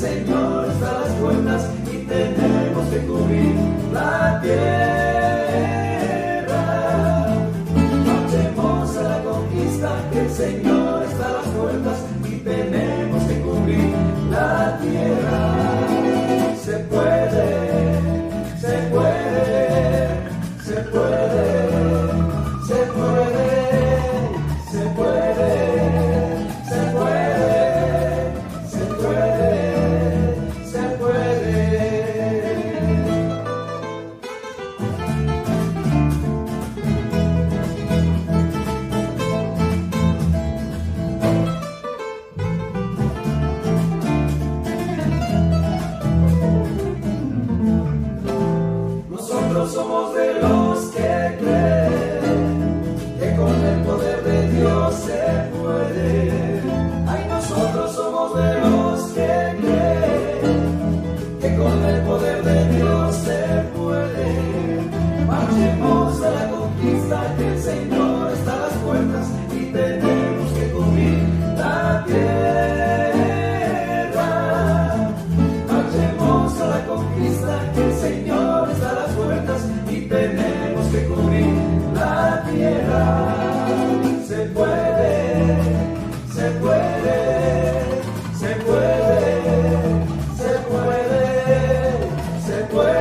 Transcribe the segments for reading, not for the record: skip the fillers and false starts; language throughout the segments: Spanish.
Señor está a las puertas y tenemos que cubrir la tierra. Marchemos a la conquista, que el Señor está a las puertas y tenemos que cubrir la tierra. Se puede, se puede, se puede, se puede, se puede, se puede, se puede, se puede. Nosotros somos de los que creen que con el poder de Dios se puede. Ay, nosotros somos de los que creen que con el poder de Dios se puede. Marchemos a la conquista, que el Señor está a las puertas y tenemos que cubrir la tierra. Marchemos a la conquista, que el Señor está a las puertas y tenemos que cubrir la tierra. Se puede, se puede, se puede, se puede, se puede,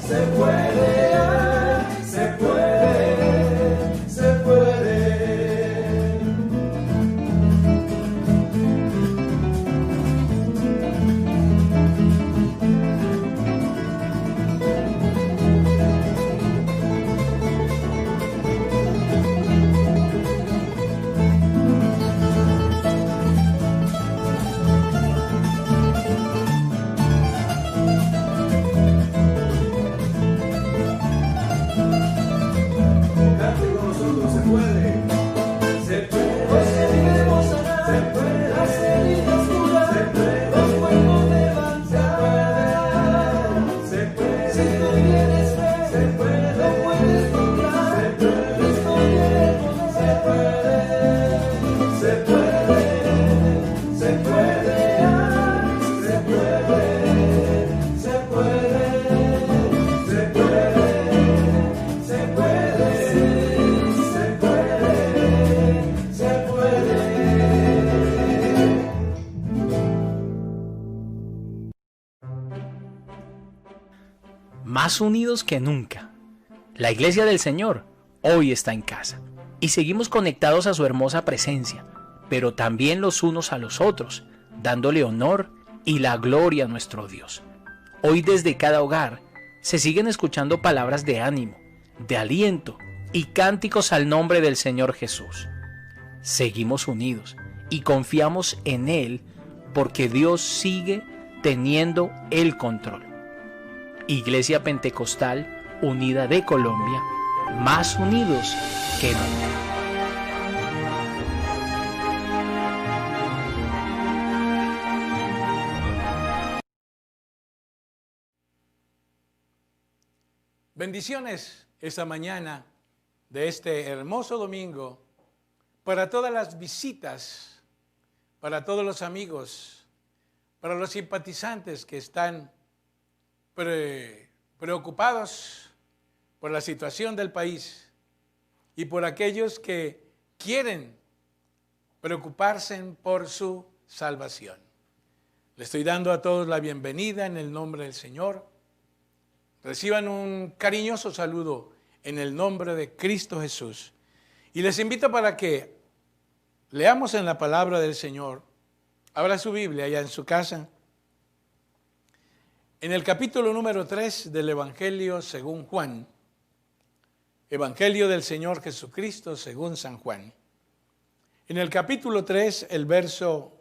se puede, se puede, se puede. Cante con nosotros, se puede. Se puede. Conseguiremos sanar. Se puede. Las heridas curar. Se puede. Los cuerpos levantar. Se puede. Si tú quieres ver. Se puede. Lo puedes lograr. Se puede. Cristo tiene poder. Se puede. Se puede. Se puede. Se puede. Se puede. Se puede. Se puede. Se puede, se puede. Más unidos que nunca. La Iglesia del Señor hoy está en casa y seguimos conectados a su hermosa presencia, pero también los unos a los otros, dándole honor y la gloria a nuestro Dios. Hoy desde cada hogar se siguen escuchando palabras de ánimo, de aliento y cánticos al nombre del Señor Jesús. Seguimos unidos y confiamos en Él porque Dios sigue teniendo el control. Iglesia Pentecostal Unida de Colombia, más unidos que nunca. Bendiciones esta mañana de este hermoso domingo para todas las visitas, para todos los amigos, para los simpatizantes que están preocupados por la situación del país y por aquellos que quieren preocuparse por su salvación. Le estoy dando a todos la bienvenida en el nombre del Señor. Reciban un cariñoso saludo en el nombre de Cristo Jesús. Y les invito para que leamos en la palabra del Señor. Abra su Biblia allá en su casa. En el capítulo número 3 del Evangelio según Juan. Evangelio del Señor Jesucristo según San Juan. En el capítulo 3, el verso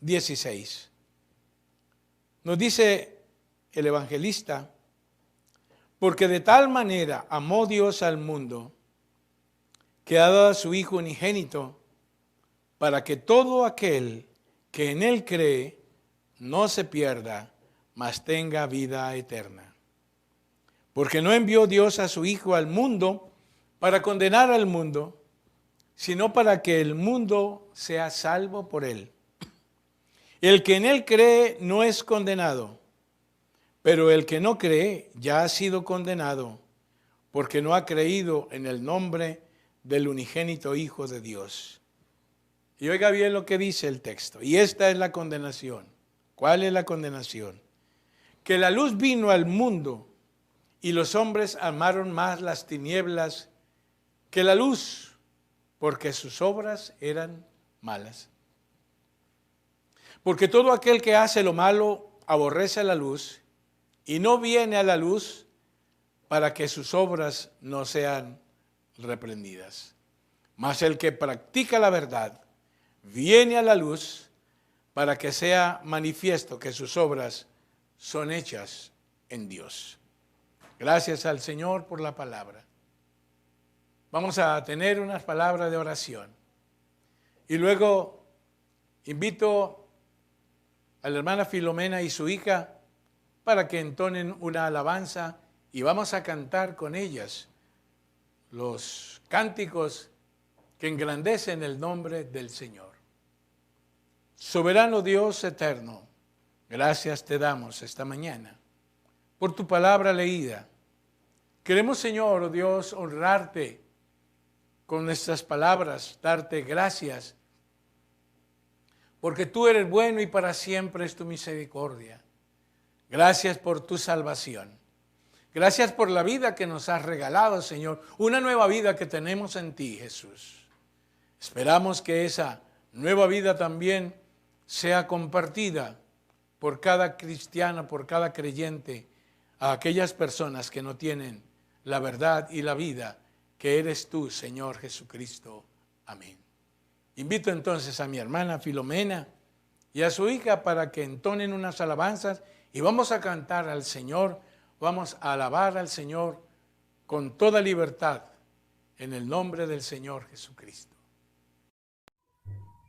16. Nos dice el evangelista: porque de tal manera amó Dios al mundo, que ha dado a su Hijo unigénito, para que todo aquel que en Él cree no se pierda, mas tenga vida eterna. Porque no envió Dios a su Hijo al mundo para condenar al mundo, sino para que el mundo sea salvo por Él. El que en él cree no es condenado, pero el que no cree ya ha sido condenado, porque no ha creído en el nombre del unigénito Hijo de Dios. Y oiga bien lo que dice el texto. Y esta es la condenación. ¿Cuál es la condenación? Que la luz vino al mundo y los hombres amaron más las tinieblas que la luz, porque sus obras eran malas. Porque todo aquel que hace lo malo aborrece la luz y no viene a la luz para que sus obras no sean reprendidas. Mas el que practica la verdad viene a la luz para que sea manifiesto que sus obras son hechas en Dios. Gracias al Señor por la palabra. Vamos a tener unas palabras de oración. Y luego invito a la hermana Filomena y su hija para que entonen una alabanza y vamos a cantar con ellas los cánticos que engrandecen el nombre del Señor. Soberano Dios eterno, gracias te damos esta mañana por tu palabra leída. Queremos, Señor, oh Dios, honrarte con nuestras palabras, darte gracias, porque tú eres bueno y para siempre es tu misericordia. Gracias por tu salvación. Gracias por la vida que nos has regalado, Señor, una nueva vida que tenemos en ti, Jesús. Esperamos que esa nueva vida también sea compartida por cada cristiano, por cada creyente, a aquellas personas que no tienen la verdad y la vida que eres tú, Señor Jesucristo. Amén. Invito entonces a mi hermana Filomena y a su hija para que entonen unas alabanzas y vamos a cantar al Señor, vamos a alabar al Señor con toda libertad en el nombre del Señor Jesucristo.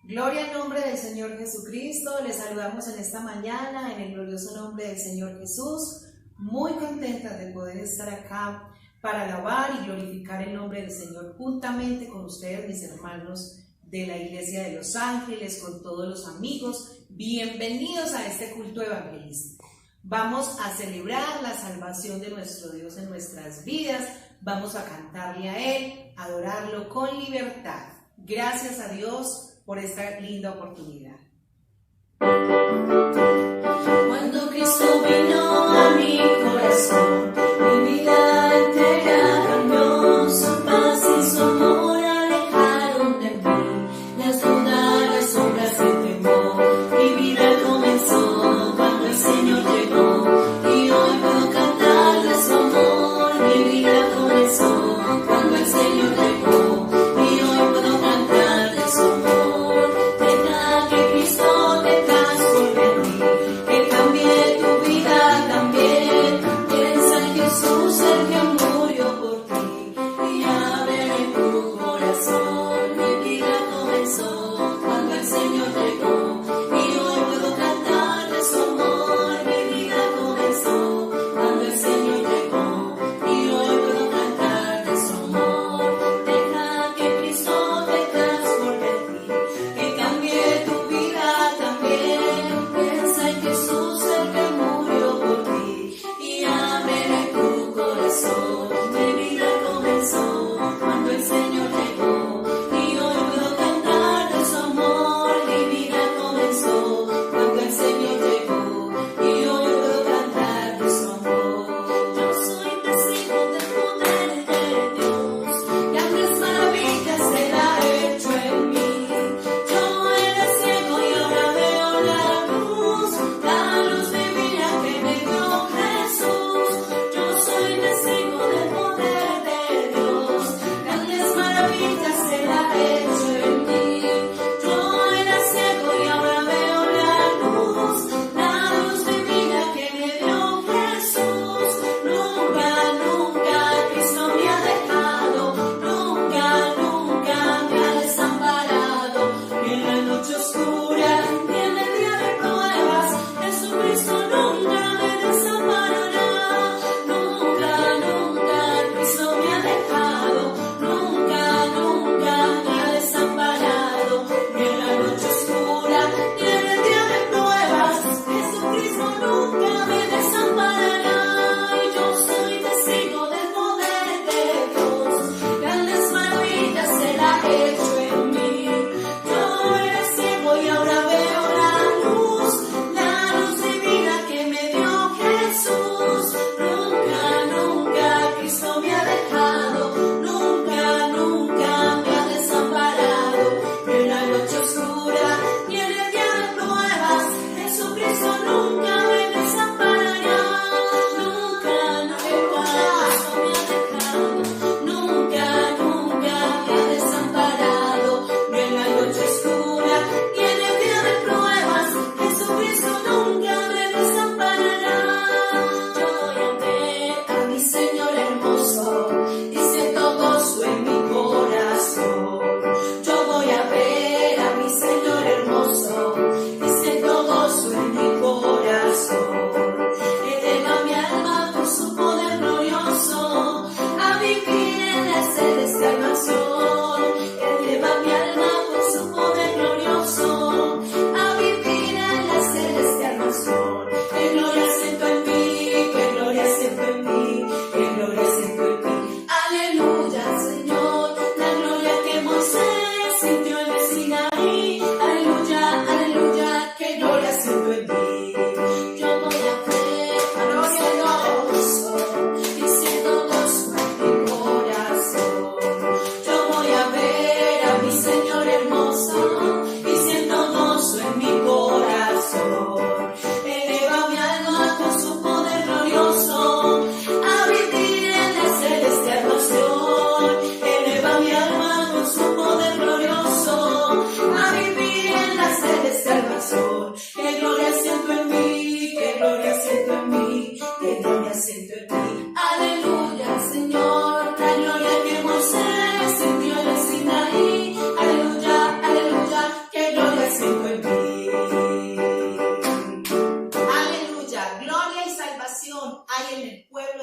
Gloria al nombre del Señor Jesucristo. Les saludamos en esta mañana en el glorioso nombre del Señor Jesús. Muy contenta de poder estar acá para alabar y glorificar el nombre del Señor juntamente con ustedes, mis hermanos de la Iglesia de Los Ángeles, con todos los amigos. Bienvenidos a este culto evangelístico. Vamos a celebrar la salvación de nuestro Dios en nuestras vidas. Vamos a cantarle a Él, adorarlo con libertad. Gracias a Dios por esta linda oportunidad. Cuando Cristo vino a mi corazón, mi vida entera cambió, su paz y su amor alejaron de mí, las dudas, las sombras y el temor, mi vida comenzó cuando el Señor llegó, y hoy puedo cantar de su amor, mi vida comenzó cuando el Señor llegó, y hoy puedo cantar de su amor. Deja que Cristo te transforme en mí, que cambie tu vida también. Piensa en Jesús, el que murió por ti, y abre en tu corazón. Mi vida comenzó cuando el Señor llegó, y hoy puedo cantar de su amor. Mi vida comenzó cuando el Señor llegó, y hoy puedo cantar de su amor. Deja que Cristo te transforme en ti, que cambie tu vida también. Piensa en Jesús, el que murió por ti, y abre tu corazón.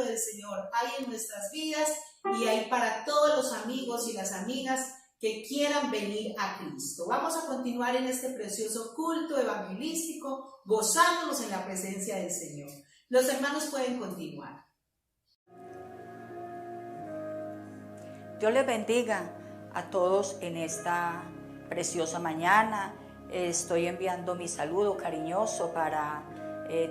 pueblo del Señor hay en nuestras vidas y hay para todos los amigos y las amigas que quieran venir a Cristo. Vamos a continuar en este precioso culto evangelístico, gozándonos en la presencia del Señor. Los hermanos pueden continuar. Dios les bendiga a todos en esta preciosa mañana. Estoy enviando mi saludo cariñoso para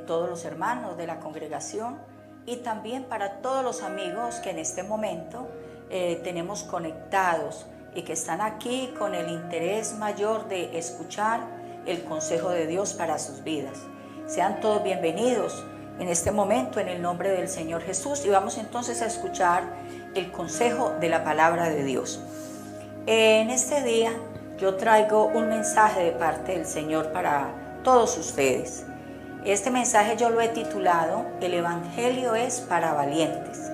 todos los hermanos de la congregación y también para todos los amigos que en este momento tenemos conectados y que están aquí con el interés mayor de escuchar el consejo de Dios para sus vidas. Sean todos bienvenidos en este momento en el nombre del Señor Jesús y vamos entonces a escuchar el consejo de la palabra de Dios. En este día yo traigo un mensaje de parte del Señor para todos ustedes. Este mensaje yo lo he titulado El Evangelio es para valientes.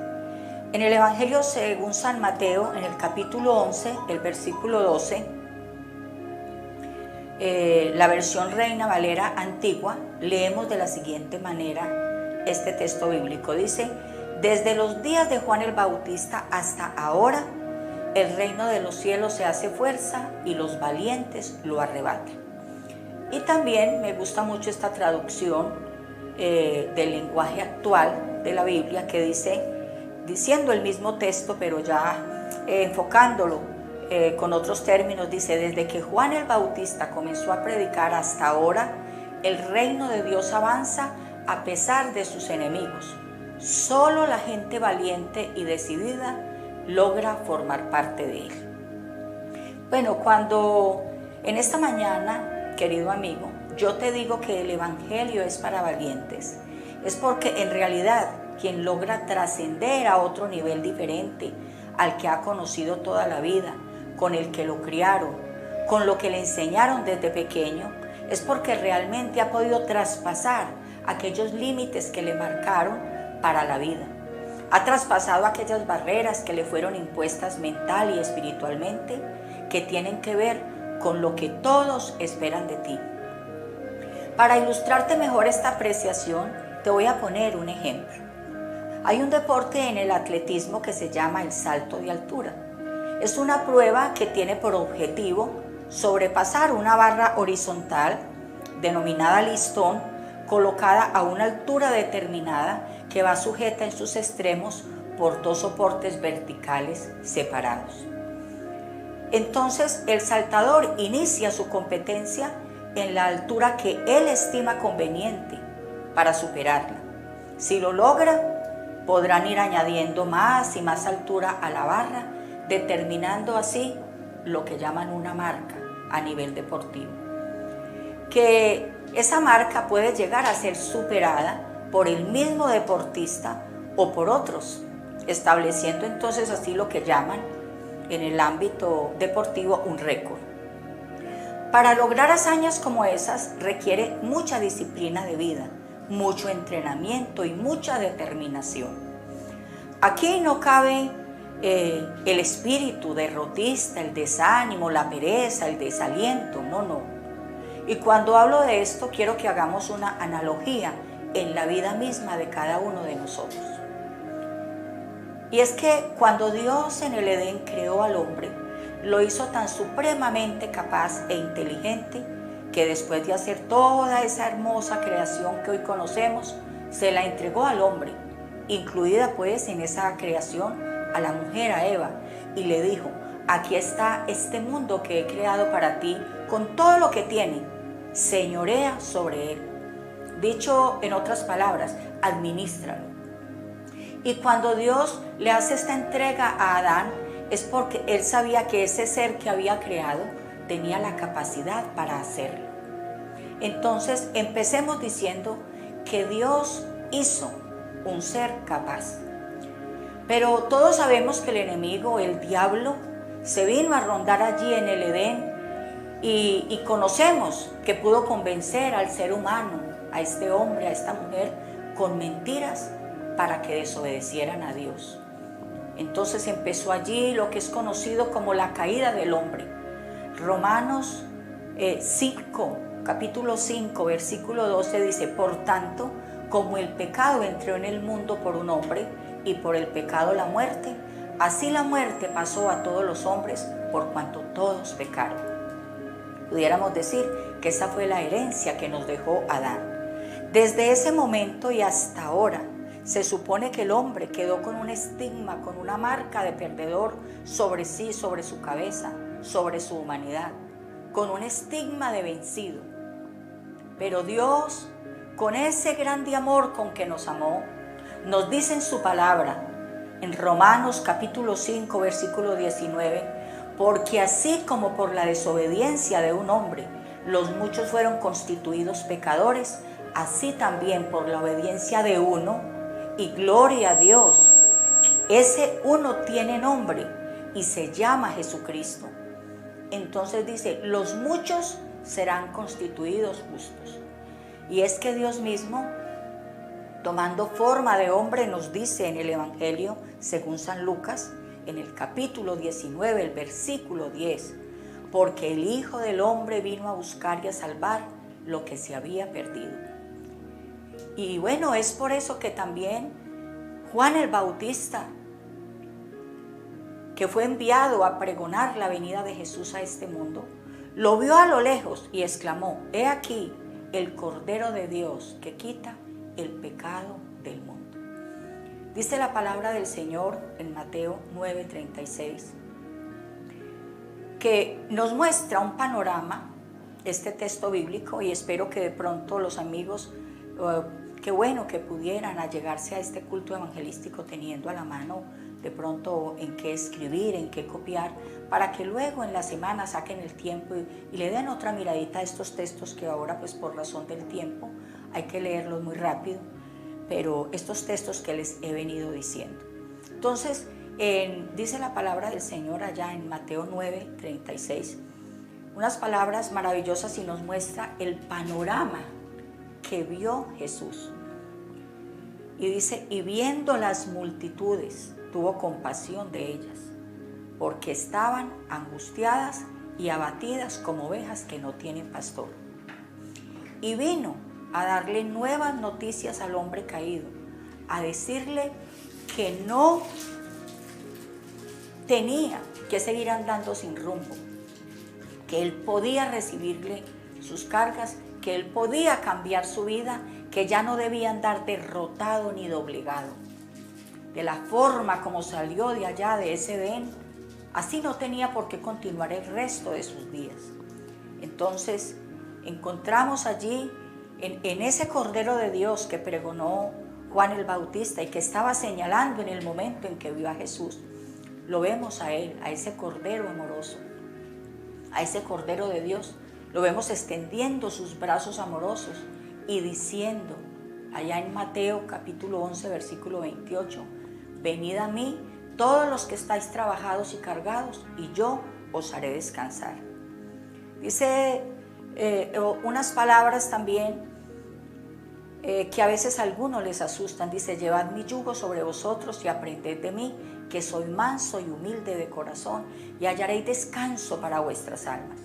En el Evangelio según San Mateo, en el capítulo 11, el versículo 12, la versión Reina Valera antigua, leemos de la siguiente manera este texto bíblico. Dice: desde los días de Juan el Bautista hasta ahora, el reino de los cielos se hace fuerza y los valientes lo arrebatan. Y también me gusta mucho esta traducción del lenguaje actual de la Biblia que dice, diciendo el mismo texto, pero ya enfocándolo con otros términos, dice: desde que Juan el Bautista comenzó a predicar hasta ahora, el reino de Dios avanza a pesar de sus enemigos. Solo la gente valiente y decidida logra formar parte de él. Bueno, cuando en esta mañana, querido amigo, yo te digo que el Evangelio es para valientes, es porque en realidad quien logra trascender a otro nivel diferente al que ha conocido toda la vida, con el que lo criaron, con lo que le enseñaron desde pequeño, es porque realmente ha podido traspasar aquellos límites que le marcaron para la vida. Ha traspasado aquellas barreras que le fueron impuestas mental y espiritualmente, que tienen que ver con lo que todos esperan de ti. Para ilustrarte mejor esta apreciación, te voy a poner un ejemplo. Hay un deporte en el atletismo que se llama el salto de altura. Es una prueba que tiene por objetivo sobrepasar una barra horizontal, denominada listón, colocada a una altura determinada que va sujeta en sus extremos por dos soportes verticales separados. Entonces el saltador inicia su competencia en la altura que él estima conveniente para superarla. Si lo logra, podrán ir añadiendo más y más altura a la barra, determinando así lo que llaman una marca a nivel deportivo. Que esa marca puede llegar a ser superada por el mismo deportista o por otros, estableciendo entonces así lo que llaman en el ámbito deportivo un récord. Para lograr hazañas como esas requiere mucha disciplina de vida, mucho entrenamiento y mucha determinación. Aquí no cabe el espíritu derrotista, el desánimo, la pereza, el desaliento, no. Y cuando hablo de esto, quiero que hagamos una analogía en la vida misma de cada uno de nosotros. Y es que cuando Dios en el Edén creó al hombre, lo hizo tan supremamente capaz e inteligente que después de hacer toda esa hermosa creación que hoy conocemos, se la entregó al hombre, incluida pues en esa creación a la mujer, a Eva, y le dijo: aquí está este mundo que he creado para ti, con todo lo que tiene, señorea sobre él. Dicho en otras palabras, administralo. Y cuando Dios le hace esta entrega a Adán, es porque él sabía que ese ser que había creado tenía la capacidad para hacerlo. Entonces empecemos diciendo que Dios hizo un ser capaz. Pero todos sabemos que el enemigo, el diablo, se vino a rondar allí en el Edén y conocemos que pudo convencer al ser humano, a este hombre, a esta mujer, con mentiras para que desobedecieran a Dios. Entonces empezó allí lo que es conocido como la caída del hombre. Romanos 5, capítulo 5, versículo 12 dice: por tanto, como el pecado entró en el mundo por un hombre y por el pecado la muerte, así la muerte pasó a todos los hombres por cuanto todos pecaron. Pudiéramos decir que esa fue la herencia que nos dejó Adán. Desde ese momento y hasta ahora, se supone que el hombre quedó con un estigma, con una marca de perdedor sobre sí, sobre su cabeza, sobre su humanidad, con un estigma de vencido. Pero Dios, con ese grande amor con que nos amó, nos dice en su palabra, en Romanos capítulo 5, versículo 19, porque así como por la desobediencia de un hombre los muchos fueron constituidos pecadores, así también por la obediencia de uno, y gloria a Dios, ese uno tiene nombre y se llama Jesucristo. Entonces dice, los muchos serán constituidos justos. Y es que Dios mismo, tomando forma de hombre, nos dice en el Evangelio, según San Lucas, en el capítulo 19, el versículo 10, porque el Hijo del Hombre vino a buscar y a salvar lo que se había perdido. Y bueno, es por eso que también Juan el Bautista, que fue enviado a pregonar la venida de Jesús a este mundo, lo vio a lo lejos y exclamó, he aquí el Cordero de Dios que quita el pecado del mundo. Dice la palabra del Señor en Mateo 9:36, que nos muestra un panorama, este texto bíblico, y espero que de pronto los amigos, qué bueno que pudieran allegarse a este culto evangelístico teniendo a la mano de pronto en qué escribir, en qué copiar, para que luego en la semana saquen el tiempo y le den otra miradita a estos textos que ahora pues por razón del tiempo hay que leerlos muy rápido, pero estos textos que les he venido diciendo. Entonces, dice la palabra del Señor allá en Mateo 9:36, unas palabras maravillosas y nos muestra el panorama que vio Jesús. Y dice, y viendo las multitudes, tuvo compasión de ellas, porque estaban angustiadas y abatidas como ovejas que no tienen pastor. Y vino a darle nuevas noticias al hombre caído, a decirle que no tenía que seguir andando sin rumbo, que él podía recibirle sus cargas, que él podía cambiar su vida, que ya no debía andar derrotado ni doblegado. De la forma como salió de allá, de ese Edén, así no tenía por qué continuar el resto de sus días. Entonces, encontramos allí, en ese Cordero de Dios que pregonó Juan el Bautista y que estaba señalando en el momento en que vio a Jesús, lo vemos a él, a ese Cordero amoroso, a ese Cordero de Dios, lo vemos extendiendo sus brazos amorosos y diciendo, allá en Mateo capítulo 11, versículo 28, venid a mí todos los que estáis trabajados y cargados, y yo os haré descansar. Dice unas palabras también que a veces a algunos les asustan. Dice, llevad mi yugo sobre vosotros y aprended de mí, que soy manso y humilde de corazón, y hallaréis descanso para vuestras almas.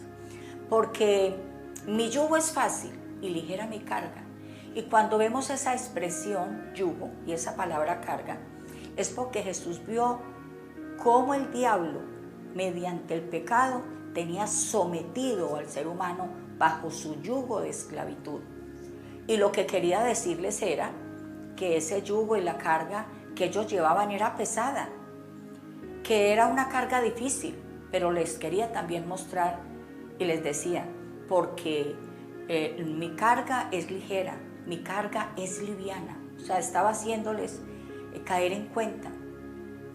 Porque mi yugo es fácil y ligera mi carga. Y cuando vemos esa expresión yugo y esa palabra carga, es porque Jesús vio cómo el diablo, mediante el pecado, tenía sometido al ser humano bajo su yugo de esclavitud. Y lo que quería decirles era que ese yugo y la carga que ellos llevaban era pesada, que era una carga difícil, pero les quería también mostrar y les decía, porque mi carga es ligera, mi carga es liviana. O sea, estaba haciéndoles caer en cuenta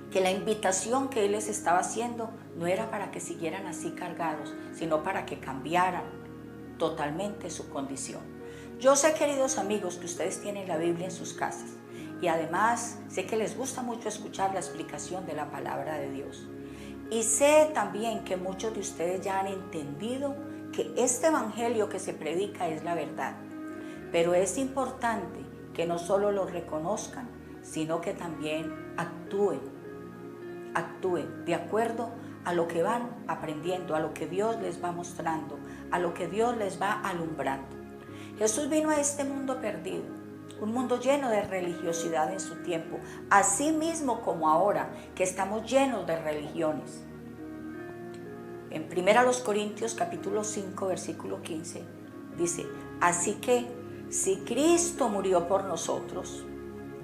que la invitación que él les estaba haciendo no era para que siguieran así cargados, sino para que cambiaran totalmente su condición. Yo sé, queridos amigos, que ustedes tienen la Biblia en sus casas y además sé que les gusta mucho escuchar la explicación de la palabra de Dios. Y sé también que muchos de ustedes ya han entendido que este evangelio que se predica es la verdad. Pero es importante que no solo lo reconozcan, sino que también actúen de acuerdo a lo que van aprendiendo, a lo que Dios les va mostrando, a lo que Dios les va alumbrando. Jesús vino a este mundo perdido Un mundo lleno de religiosidad en su tiempo, así mismo como ahora que estamos llenos de religiones. En 1 Corintios capítulo 5 versículo 15 dice: así que si Cristo murió por nosotros,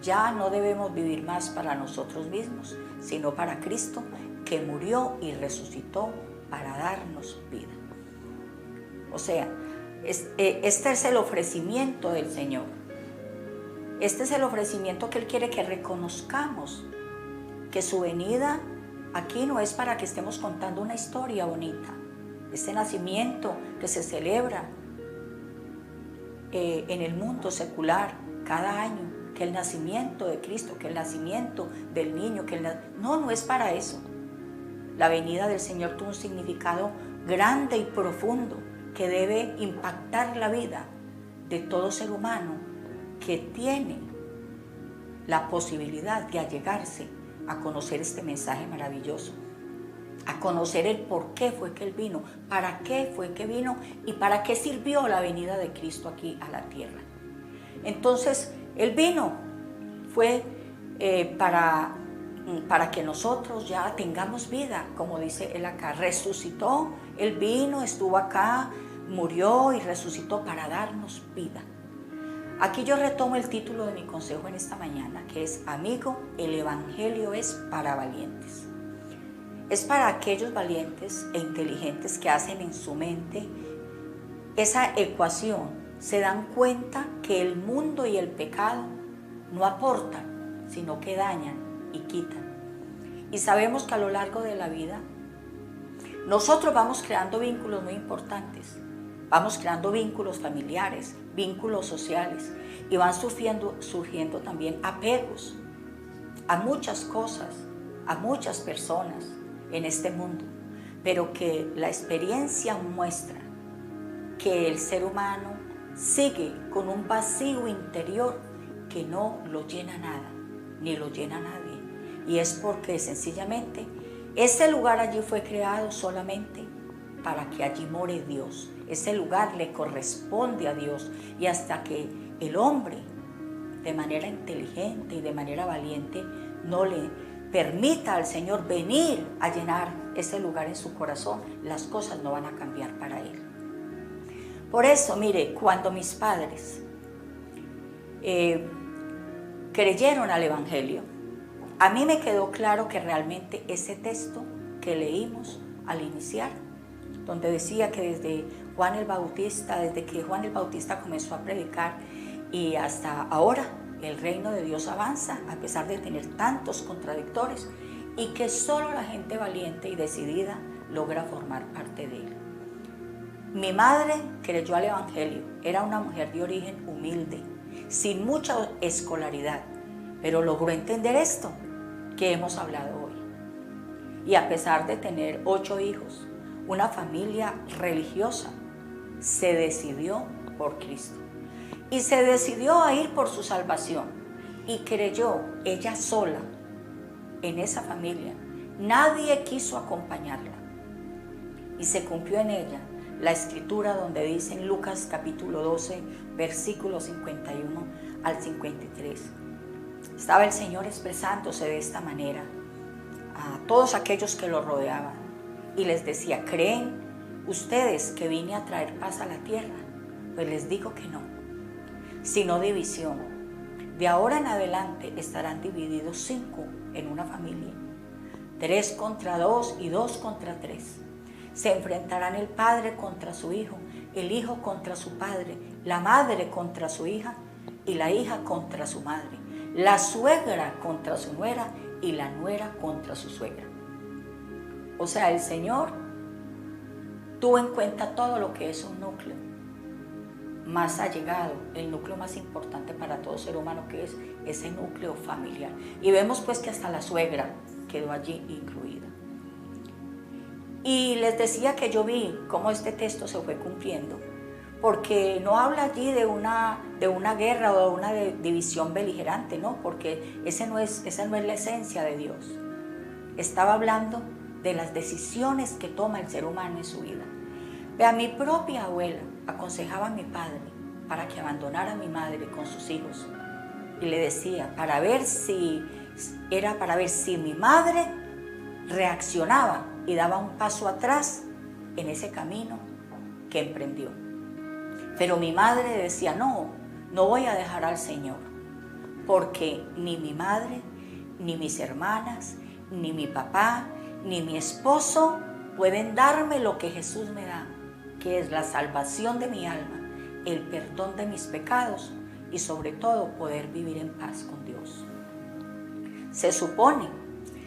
ya no debemos vivir más para nosotros mismos, sino para Cristo, que murió y resucitó para darnos vida. O sea, este es el ofrecimiento del Señor. Este es el ofrecimiento que Él quiere que reconozcamos, que su venida aquí no es para que estemos contando una historia bonita. Este nacimiento que se celebra en el mundo secular cada año, que el nacimiento de Cristo, que el nacimiento del niño, no es para eso. La venida del Señor tuvo un significado grande y profundo que debe impactar la vida de todo ser humano que tiene la posibilidad de allegarse a conocer este mensaje maravilloso, a conocer el por qué fue que Él vino, para qué fue que vino y para qué sirvió la venida de Cristo aquí a la tierra. Entonces, Él vino, fue para que nosotros ya tengamos vida, como dice Él acá. Resucitó, Él vino, estuvo acá, murió y resucitó para darnos vida. Aquí yo retomo el título de mi consejo en esta mañana, que es: amigo, el Evangelio es para valientes. Es para aquellos valientes e inteligentes que hacen en su mente esa ecuación, se dan cuenta que el mundo y el pecado no aportan, sino que dañan y quitan. Y sabemos que a lo largo de la vida nosotros vamos creando vínculos muy importantes. Vamos creando vínculos familiares, vínculos sociales, y van surgiendo también apegos a muchas cosas, a muchas personas en este mundo, pero que la experiencia muestra que el ser humano sigue con un vacío interior que no lo llena nada, ni lo llena nadie. Y es porque sencillamente ese lugar allí fue creado solamente para que allí more Dios. Ese lugar le corresponde a Dios, y hasta que el hombre, de manera inteligente y de manera valiente, no le permita al Señor venir a llenar ese lugar en su corazón, las cosas no van a cambiar para Él. Por eso, mire, cuando mis padres creyeron al Evangelio, a mí me quedó claro que realmente ese texto que leímos al iniciar, donde decía que desde que Juan el Bautista comenzó a predicar y hasta ahora el reino de Dios avanza a pesar de tener tantos contradictores, y que solo la gente valiente y decidida logra formar parte de él. Mi madre creyó al Evangelio, era una mujer de origen humilde, sin mucha escolaridad, pero logró entender esto que hemos hablado hoy. Y a pesar de tener 8 hijos, una familia religiosa, se decidió por Cristo y se decidió a ir por su salvación, y creyó ella sola en esa familia. Nadie quiso acompañarla, y se cumplió en ella la escritura donde dice en Lucas capítulo 12 versículos 51 al 53. Estaba el Señor expresándose de esta manera a todos aquellos que lo rodeaban y les decía: ¿creen ustedes que vine a traer paz a la tierra? Pues les digo que no, sino división. De ahora en adelante estarán divididos 5 en una familia, 3 contra 2 y 2 contra 3. Se enfrentarán el padre contra su hijo, el hijo contra su padre, la madre contra su hija y la hija contra su madre, la suegra contra su nuera y la nuera contra su suegra. O sea, el Señor tuvo en cuenta todo lo que es un núcleo más allegado, el núcleo más importante para todo ser humano, que es ese núcleo familiar. Y vemos pues que hasta la suegra quedó allí incluida. Y les decía que yo vi cómo este texto se fue cumpliendo, porque no habla allí de una guerra o de una división beligerante, ¿no? Porque esa no es la esencia de Dios. Estaba hablando de las decisiones que toma el ser humano en su vida. Vea, mi propia abuela aconsejaba a mi padre para que abandonara a mi madre con sus hijos y le decía, para ver si mi madre reaccionaba y daba un paso atrás en ese camino que emprendió. Pero mi madre decía, no voy a dejar al Señor, porque ni mi madre, ni mis hermanas, ni mi papá, ni mi esposo pueden darme lo que Jesús me da, que es la salvación de mi alma, el perdón de mis pecados y sobre todo poder vivir en paz con Dios. Se supone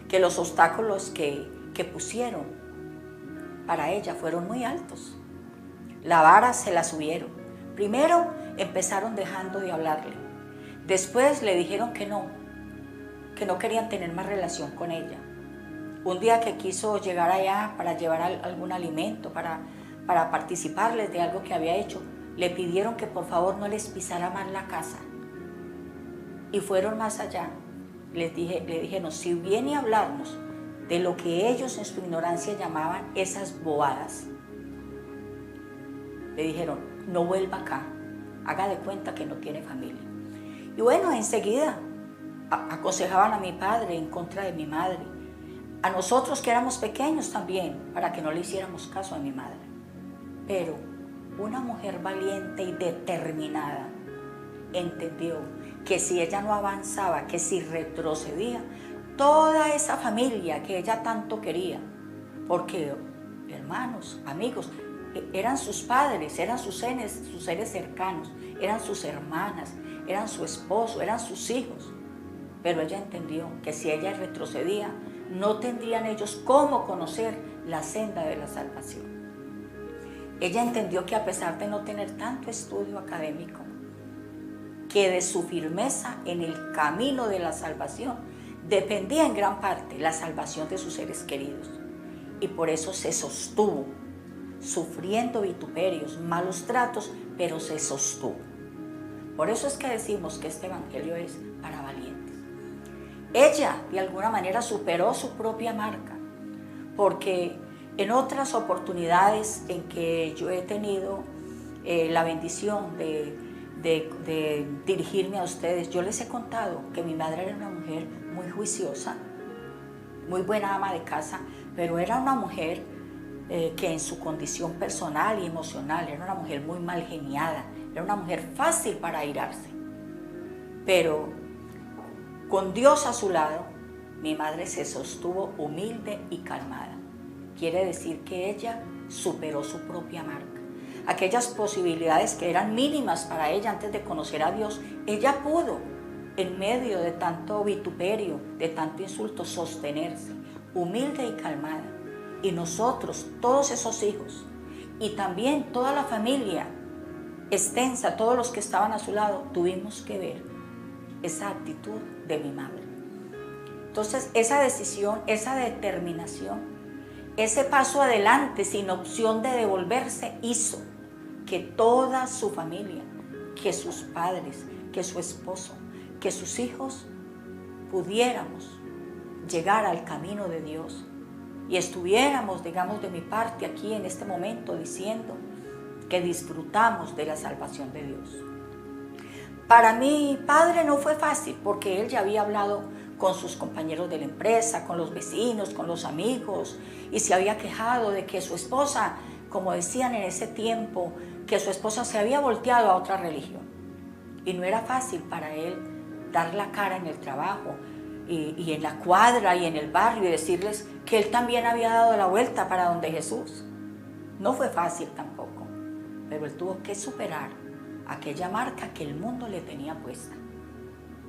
que los obstáculos que pusieron para ella fueron muy altos. La vara se la subieron. Primero empezaron dejando de hablarle. Después le dijeron que no querían tener más relación con ella. Un día que quiso llegar allá para llevar algún alimento, para participarles de algo que había hecho, le pidieron que por favor no les pisara más la casa. Y fueron más allá. Le dijeron, si viene a hablarnos de lo que ellos en su ignorancia llamaban esas bobadas, le dijeron, no vuelva acá, haga de cuenta que no tiene familia. Y bueno, enseguida aconsejaban a mi padre en contra de mi madre, a nosotros que éramos pequeños también, para que no le hiciéramos caso a mi madre. Pero una mujer valiente y determinada entendió que si ella no avanzaba, que si retrocedía, toda esa familia que ella tanto quería, porque hermanos, amigos, eran sus padres, eran sus seres cercanos, eran sus hermanas, eran su esposo, eran sus hijos, pero ella entendió que si ella retrocedía, no tendrían ellos cómo conocer la senda de la salvación. Ella entendió que a pesar de no tener tanto estudio académico, que de su firmeza en el camino de la salvación dependía en gran parte la salvación de sus seres queridos. Y por eso se sostuvo, sufriendo vituperios, malos tratos, pero se sostuvo. Por eso es que decimos que este evangelio es para valientes. Ella, de alguna manera, superó su propia marca, porque en otras oportunidades en que yo he tenido la bendición de dirigirme a ustedes, yo les he contado que mi madre era una mujer muy juiciosa, muy buena ama de casa, pero era una mujer que en su condición personal y emocional era una mujer muy mal geniada, era una mujer fácil para airarse. Pero con Dios a su lado, mi madre se sostuvo humilde y calmada. Quiere decir que ella superó su propia marca. Aquellas posibilidades que eran mínimas para ella antes de conocer a Dios, ella pudo, en medio de tanto vituperio, de tanto insulto, sostenerse, humilde y calmada. Y nosotros, todos esos hijos, y también toda la familia extensa, todos los que estaban a su lado, tuvimos que ver esa actitud de mi madre. Entonces, esa decisión, esa determinación, ese paso adelante sin opción de devolverse hizo que toda su familia, que sus padres, que su esposo, que sus hijos pudiéramos llegar al camino de Dios y estuviéramos, digamos, de mi parte aquí en este momento diciendo que disfrutamos de la salvación de Dios. Para mi padre no fue fácil porque él ya había hablado con sus compañeros de la empresa, con los vecinos, con los amigos, y se había quejado de que su esposa, como decían en ese tiempo, que su esposa se había volteado a otra religión. Y no era fácil para él dar la cara en el trabajo y en la cuadra y en el barrio y decirles que él también había dado la vuelta para donde Jesús. No fue fácil tampoco, pero él tuvo que superar aquella marca que el mundo le tenía puesta.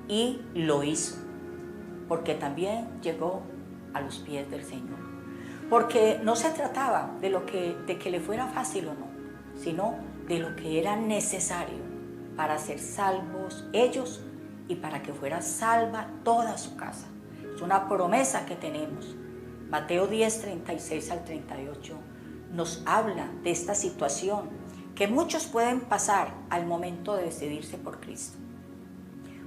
Y lo hizo, porque también llegó a los pies del Señor. Porque no se trataba de que le fuera fácil o no, sino de lo que era necesario para ser salvos ellos y para que fuera salva toda su casa. Es una promesa que tenemos. Mateo 10, 36 al 38 nos habla de esta situación que muchos pueden pasar al momento de decidirse por Cristo.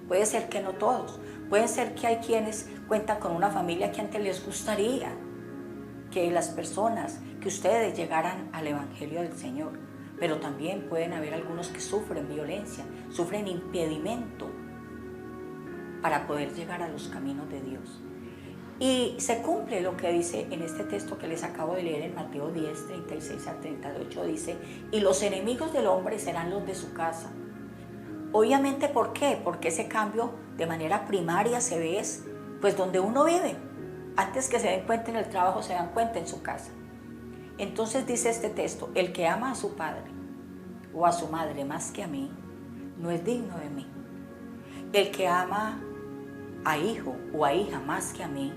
Puede ser que no todos, puede ser que hay quienes cuentan con una familia que antes les gustaría que las personas, que ustedes llegaran al Evangelio del Señor, pero también pueden haber algunos que sufren violencia, sufren impedimento para poder llegar a los caminos de Dios. Y se cumple lo que dice en este texto que les acabo de leer en Mateo 10, 36 al 38, dice, y los enemigos del hombre serán los de su casa. Obviamente, ¿por qué? Porque ese cambio de manera primaria se ve pues donde uno vive. Antes que se den cuenta en el trabajo, se dan cuenta en su casa. Entonces dice este texto, el que ama a su padre o a su madre más que a mí, no es digno de mí. El que ama a hijo o a hija más que a mí,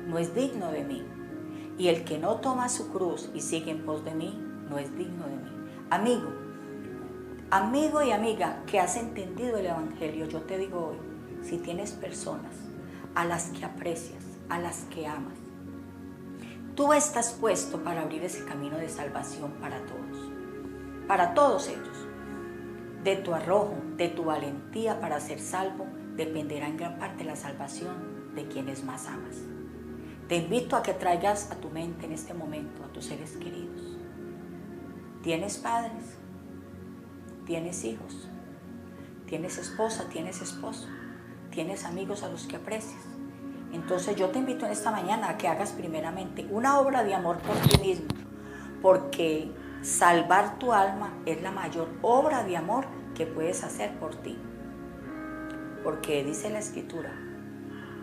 no es digno de mí. Y el que no toma su cruz y sigue en pos de mí, no es digno de mí. Amigo y amiga que has entendido el Evangelio, yo te digo hoy, si tienes personas a las que aprecias, a las que amas, tú estás puesto para abrir ese camino de salvación para todos ellos. De tu arrojo, de tu valentía para ser salvo, dependerá en gran parte la salvación de quienes más amas. Te invito a que traigas a tu mente en este momento a tus seres queridos. ¿Tienes padres? ¿Tienes hijos? ¿Tienes esposa? ¿Tienes esposo? ¿Tienes amigos a los que aprecias? Entonces yo te invito en esta mañana a que hagas primeramente una obra de amor por ti mismo, porque salvar tu alma es la mayor obra de amor que puedes hacer por ti. Porque dice la Escritura,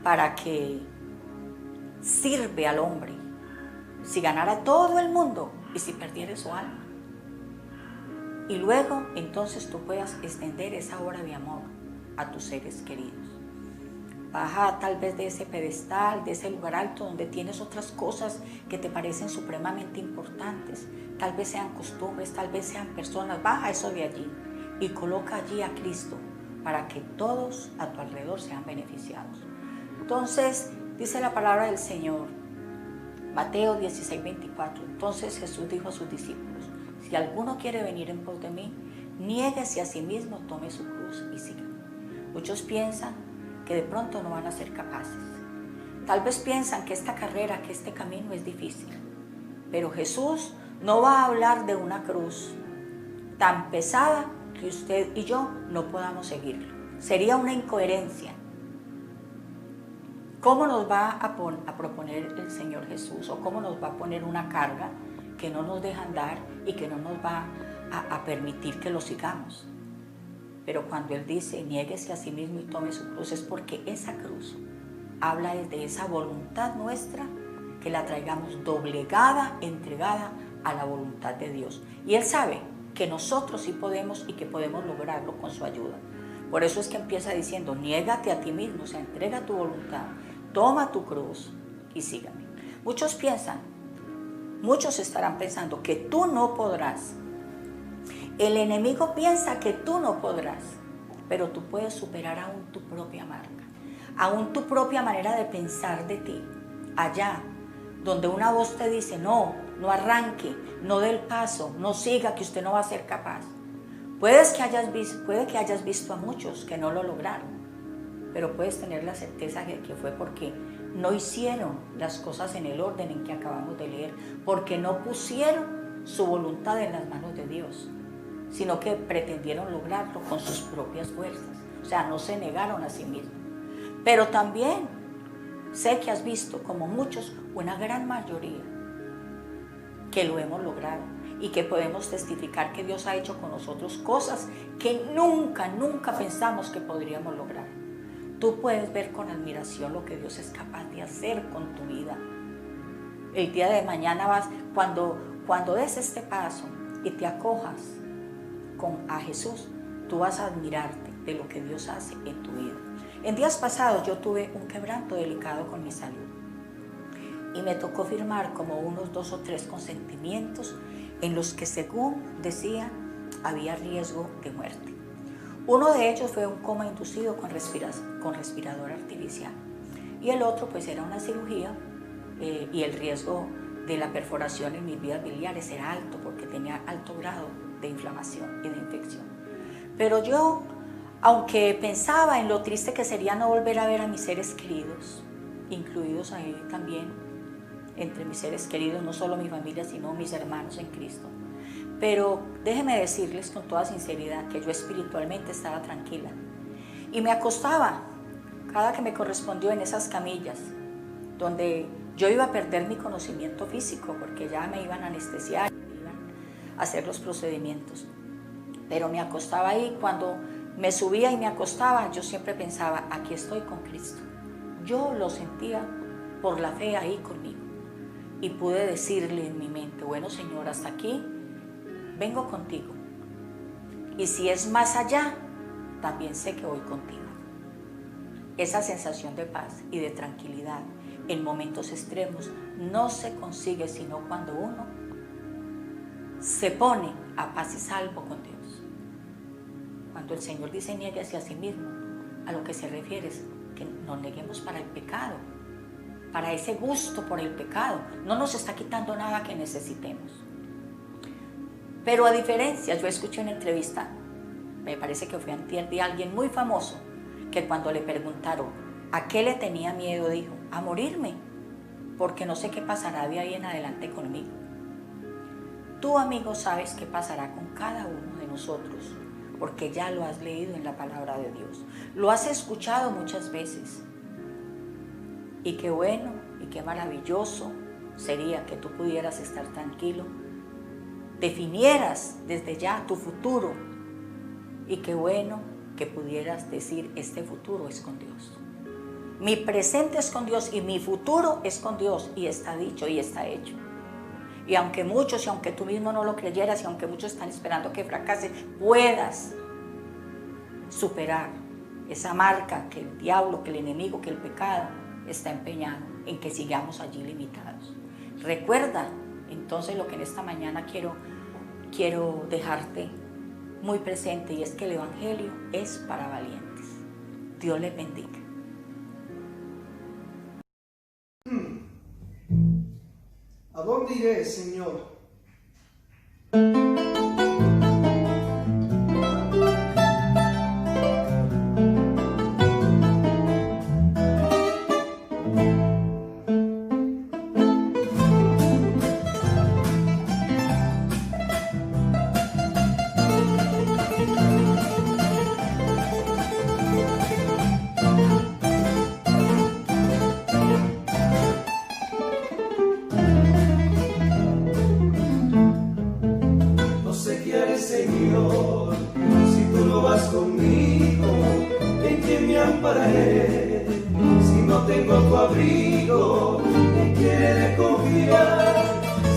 para que sirve al hombre si ganara todo el mundo y si perdiera su alma. Y luego entonces tú puedas extender esa obra de amor a tus seres queridos. Baja tal vez de ese pedestal, de ese lugar alto donde tienes otras cosas que te parecen supremamente importantes. Tal vez sean costumbres, tal vez sean personas. Baja eso de allí y coloca allí a Cristo para que todos a tu alrededor sean beneficiados. Entonces, dice la palabra del Señor, Mateo 16, 24. Entonces Jesús dijo a sus discípulos, si alguno quiere venir en pos de mí, niéguese a sí mismo, tome su cruz y sígame. Muchos piensan que de pronto no van a ser capaces. Tal vez piensan que esta carrera, que este camino es difícil. Pero Jesús no va a hablar de una cruz tan pesada que usted y yo no podamos seguirlo. Sería una incoherencia. ¿Cómo nos va a proponer el Señor Jesús? ¿O cómo nos va a poner una carga que no nos deja andar y que no nos va a permitir que lo sigamos? Pero cuando Él dice, niéguese a sí mismo y tome su cruz, es porque esa cruz habla de esa voluntad nuestra, que la traigamos doblegada, entregada a la voluntad de Dios. Y Él sabe que nosotros sí podemos y que podemos lograrlo con su ayuda. Por eso es que empieza diciendo, niégate a ti mismo, o sea, entrega tu voluntad, toma tu cruz y sígame. Muchos estarán pensando que tú no podrás. El enemigo piensa que tú no podrás, pero tú puedes superar aún tu propia marca, aún tu propia manera de pensar de ti. Allá donde una voz te dice, no arranque, no dé el paso, no siga, que usted no va a ser capaz. Puede que hayas visto a muchos que no lo lograron, pero puedes tener la certeza de que fue porque no hicieron las cosas en el orden en que acabamos de leer, porque no pusieron su voluntad en las manos de Dios, sino que pretendieron lograrlo con sus propias fuerzas. O sea, no se negaron a sí mismos. Pero también sé que has visto, como muchos, una gran mayoría, que lo hemos logrado y que podemos testificar que Dios ha hecho con nosotros cosas que nunca pensamos que podríamos lograr. Tú puedes ver con admiración lo que Dios es capaz de hacer con tu vida. El día de mañana cuando des este paso y te acojas a Jesús, tú vas a admirarte de lo que Dios hace en tu vida. En días pasados yo tuve un quebranto delicado con mi salud y me tocó firmar como unos 2 o 3 consentimientos en los que, según decía, había riesgo de muerte. Uno de ellos fue un coma inducido con respirador artificial y el otro pues era una cirugía y el riesgo de la perforación en mis vías biliares era alto porque tenía alto grado de inflamación y de infección. Pero yo, aunque pensaba en lo triste que sería no volver a ver a mis seres queridos, incluidos ahí también, entre mis seres queridos, no solo mi familia, sino mis hermanos en Cristo. Pero déjenme decirles con toda sinceridad que yo espiritualmente estaba tranquila. Y me acostaba cada que me correspondió en esas camillas, donde yo iba a perder mi conocimiento físico, porque ya me iban a anestesiar, me iban a hacer los procedimientos. Pero me acostaba ahí, cuando me subía y me acostaba, yo siempre pensaba, aquí estoy con Cristo. Yo lo sentía por la fe ahí conmigo. Y pude decirle en mi mente, bueno Señor, hasta aquí vengo contigo. Y si es más allá, también sé que voy contigo. Esa sensación de paz y de tranquilidad en momentos extremos no se consigue sino cuando uno se pone a paz y salvo con Dios. Cuando el Señor dice niéguese a sí mismo, a lo que se refiere es que nos neguemos para el pecado, para ese gusto por el pecado. No nos está quitando nada que necesitemos. Pero a diferencia, yo escuché una entrevista, me parece que fue antier, de alguien muy famoso, que cuando le preguntaron a qué le tenía miedo, dijo, a morirme, porque no sé qué pasará de ahí en adelante conmigo. Tú, amigo, sabes qué pasará con cada uno de nosotros, porque ya lo has leído en la palabra de Dios. Lo has escuchado muchas veces. Y qué bueno y qué maravilloso sería que tú pudieras estar tranquilo, definieras desde ya tu futuro, y qué bueno que pudieras decir, este futuro es con Dios. Mi presente es con Dios y mi futuro es con Dios, y está dicho y está hecho. Y aunque muchos, y aunque tú mismo no lo creyeras, y aunque muchos están esperando que fracase, puedas superar esa marca que el diablo, que el enemigo, que el pecado está empeñado en que sigamos allí limitados. Recuerda entonces lo que en esta mañana quiero dejarte muy presente, y es que el Evangelio es para valientes. Dios les bendiga. ¿A dónde iré, Señor? Señor, si tú no vas conmigo, ¿en quién me ampararé? Si no tengo tu abrigo, ¿en quién he de confiar?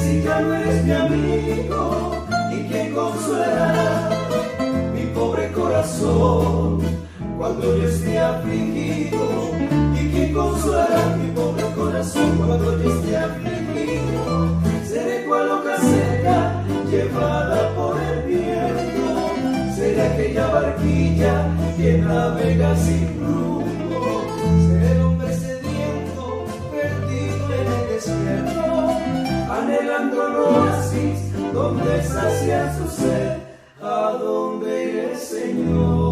Si ya no eres mi amigo, ¿y quién consolará mi pobre corazón cuando yo esté afligido? ¿Y quién consolará mi pobre corazón cuando yo esté afligido? Seré cual hoja seca llevada por el viento, seré aquella barquilla que navega sin rumbo, seré el hombre sediento, perdido en el desierto, anhelando el oasis donde sacia su sed. ¿A dónde iré, Señor?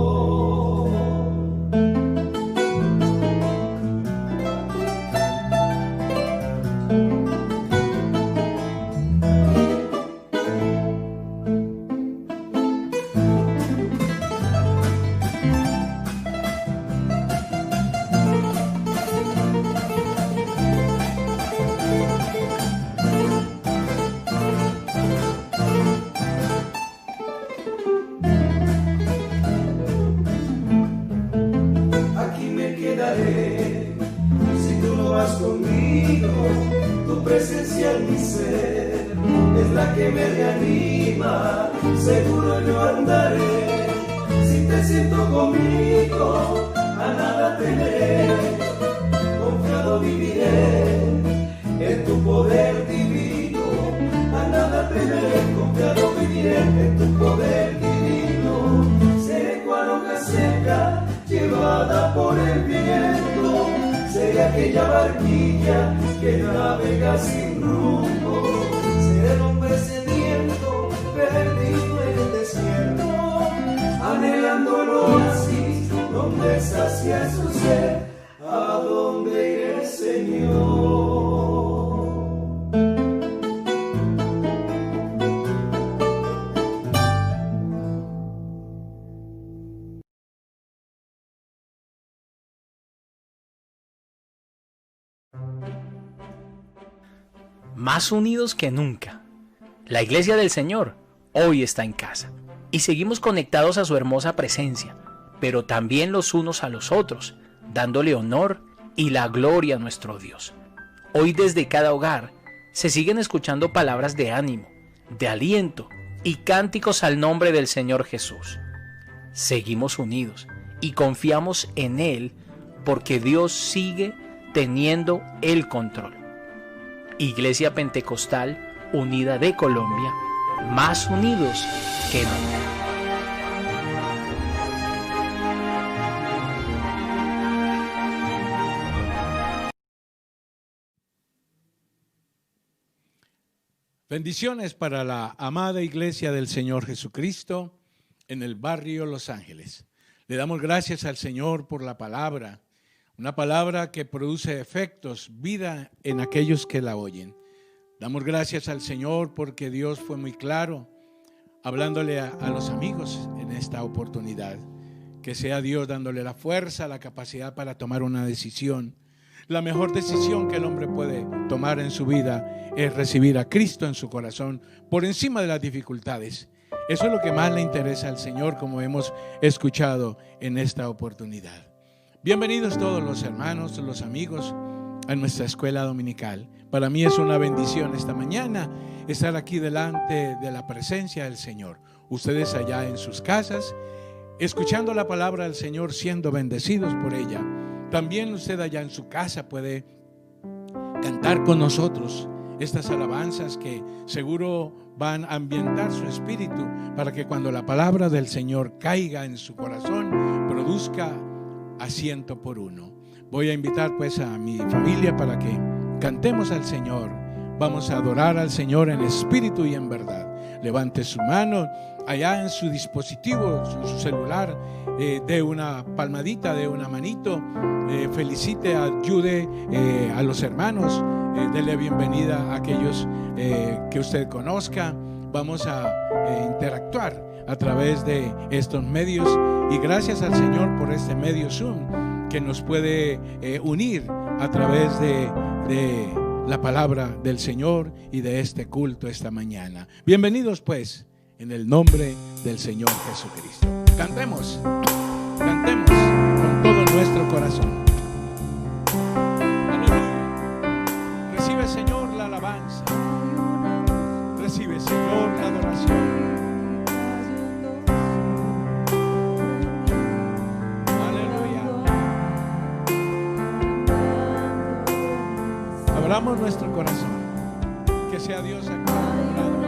Si tú no vas conmigo, tu presencia en mi ser es la que me reanima, seguro yo andaré. Si te siento conmigo, a nada temeré, confiado viviré en tu poder divino, a nada temeré, confiado viviré en tu poder divino. Seré cual hoja seca llevada por el viento, seré aquella barquilla que navega sin rumbo, seré el hombre sediento, perdido en el desierto, anhelando el oasis donde sacia su sed. ¿A dónde iré, Señor? más unidos que nunca. La iglesia del Señor hoy está en casa y seguimos conectados a su hermosa presencia, pero también los unos a los otros, dándole honor y la gloria a nuestro Dios. Hoy desde cada hogar se siguen escuchando palabras de ánimo, de aliento y cánticos al nombre del Señor Jesús. Seguimos unidos y confiamos en Él porque Dios sigue teniendo el control. Iglesia Pentecostal Unida de Colombia, más unidos que nunca. Bendiciones para la amada Iglesia del Señor Jesucristo en el barrio Los Ángeles. Le damos gracias al Señor por la palabra, una palabra que produce efectos, vida en aquellos que la oyen. Damos gracias al Señor porque Dios fue muy claro hablándole a los amigos en esta oportunidad. Que sea Dios dándole la fuerza, la capacidad para tomar una decisión. La mejor decisión que el hombre puede tomar en su vida es recibir a Cristo en su corazón por encima de las dificultades. Eso es lo que más le interesa al Señor, como hemos escuchado en esta oportunidad. Bienvenidos todos los hermanos, los amigos a nuestra escuela dominical. Para mí es una bendición esta mañana estar aquí delante de la presencia del Señor. Ustedes allá en sus casas, escuchando la palabra del Señor, siendo bendecidos por ella. También usted allá en su casa puede cantar con nosotros estas alabanzas que seguro van a ambientar su espíritu para que cuando la palabra del Señor caiga en su corazón, produzca a 100%. Voy a invitar pues a mi familia para que cantemos al Señor. Vamos a adorar al Señor en espíritu y en verdad. Levante su mano allá en su dispositivo, su celular, dé una palmadita, dé una manito, felicite, ayude a los hermanos, dele bienvenida a aquellos que usted conozca. Vamos a interactuar a través de estos medios y gracias al Señor por este medio Zoom que nos puede unir a través de la palabra del Señor y de este culto esta mañana. Bienvenidos pues en el nombre del Señor Jesucristo. Cantemos con todo nuestro corazón. Aleluya. Recibe, Señor, la alabanza. Recibe, Señor, la adoración. Abramos nuestro corazón, que sea Dios aquí adorado.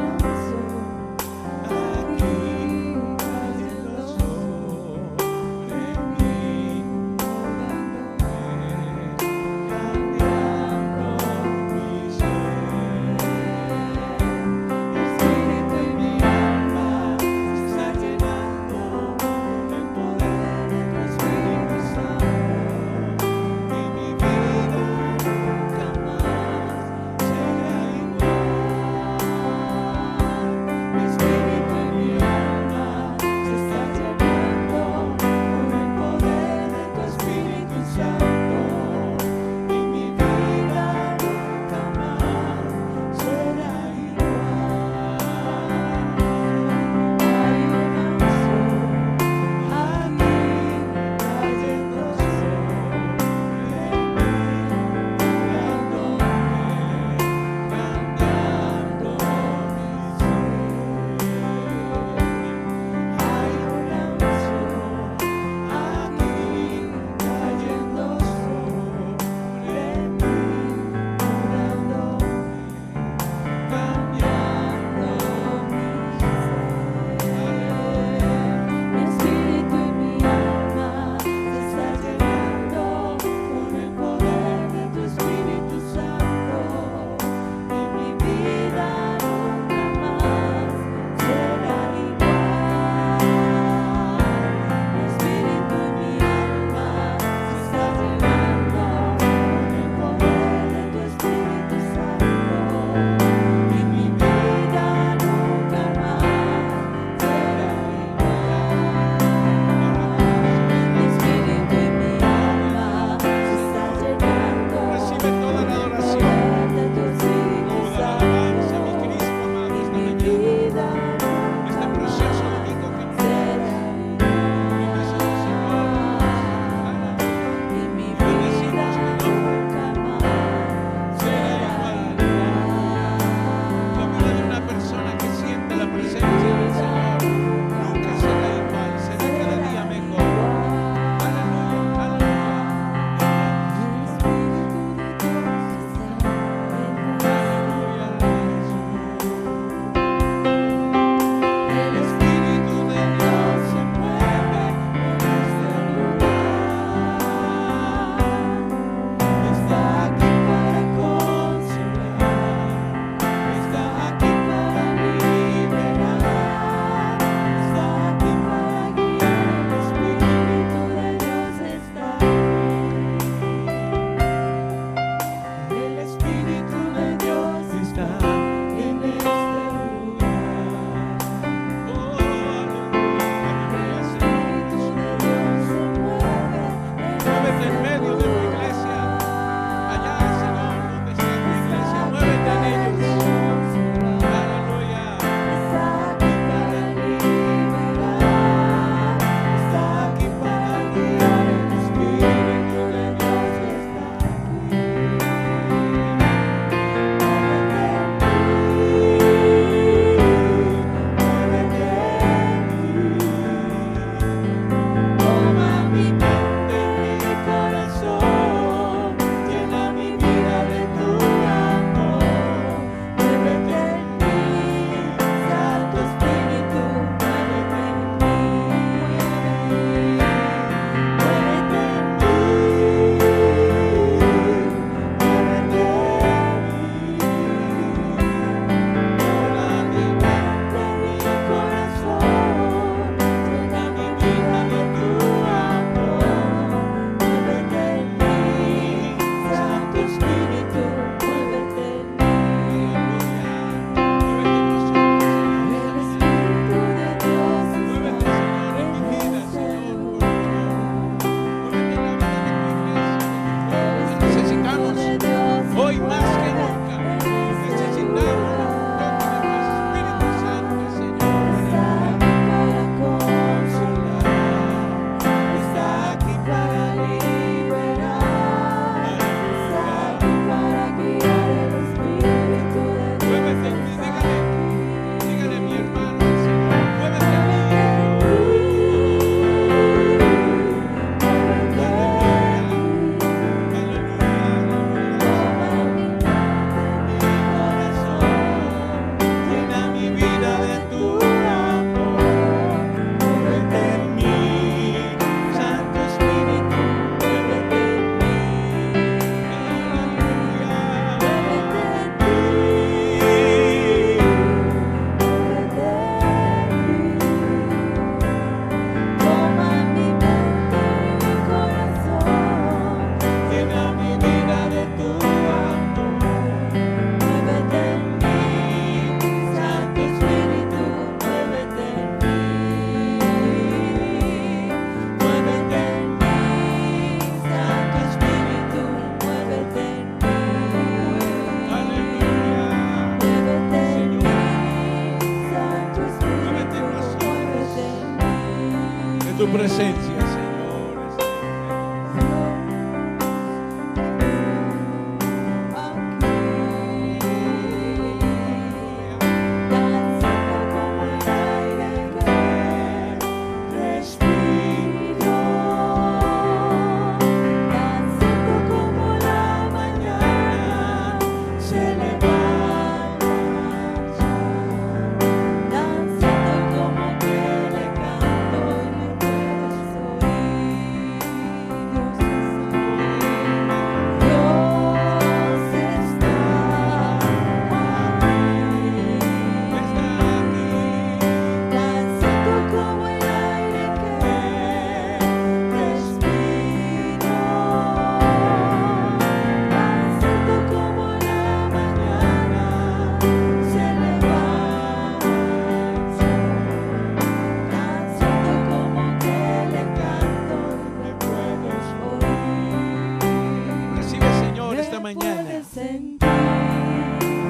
presencia, Señor.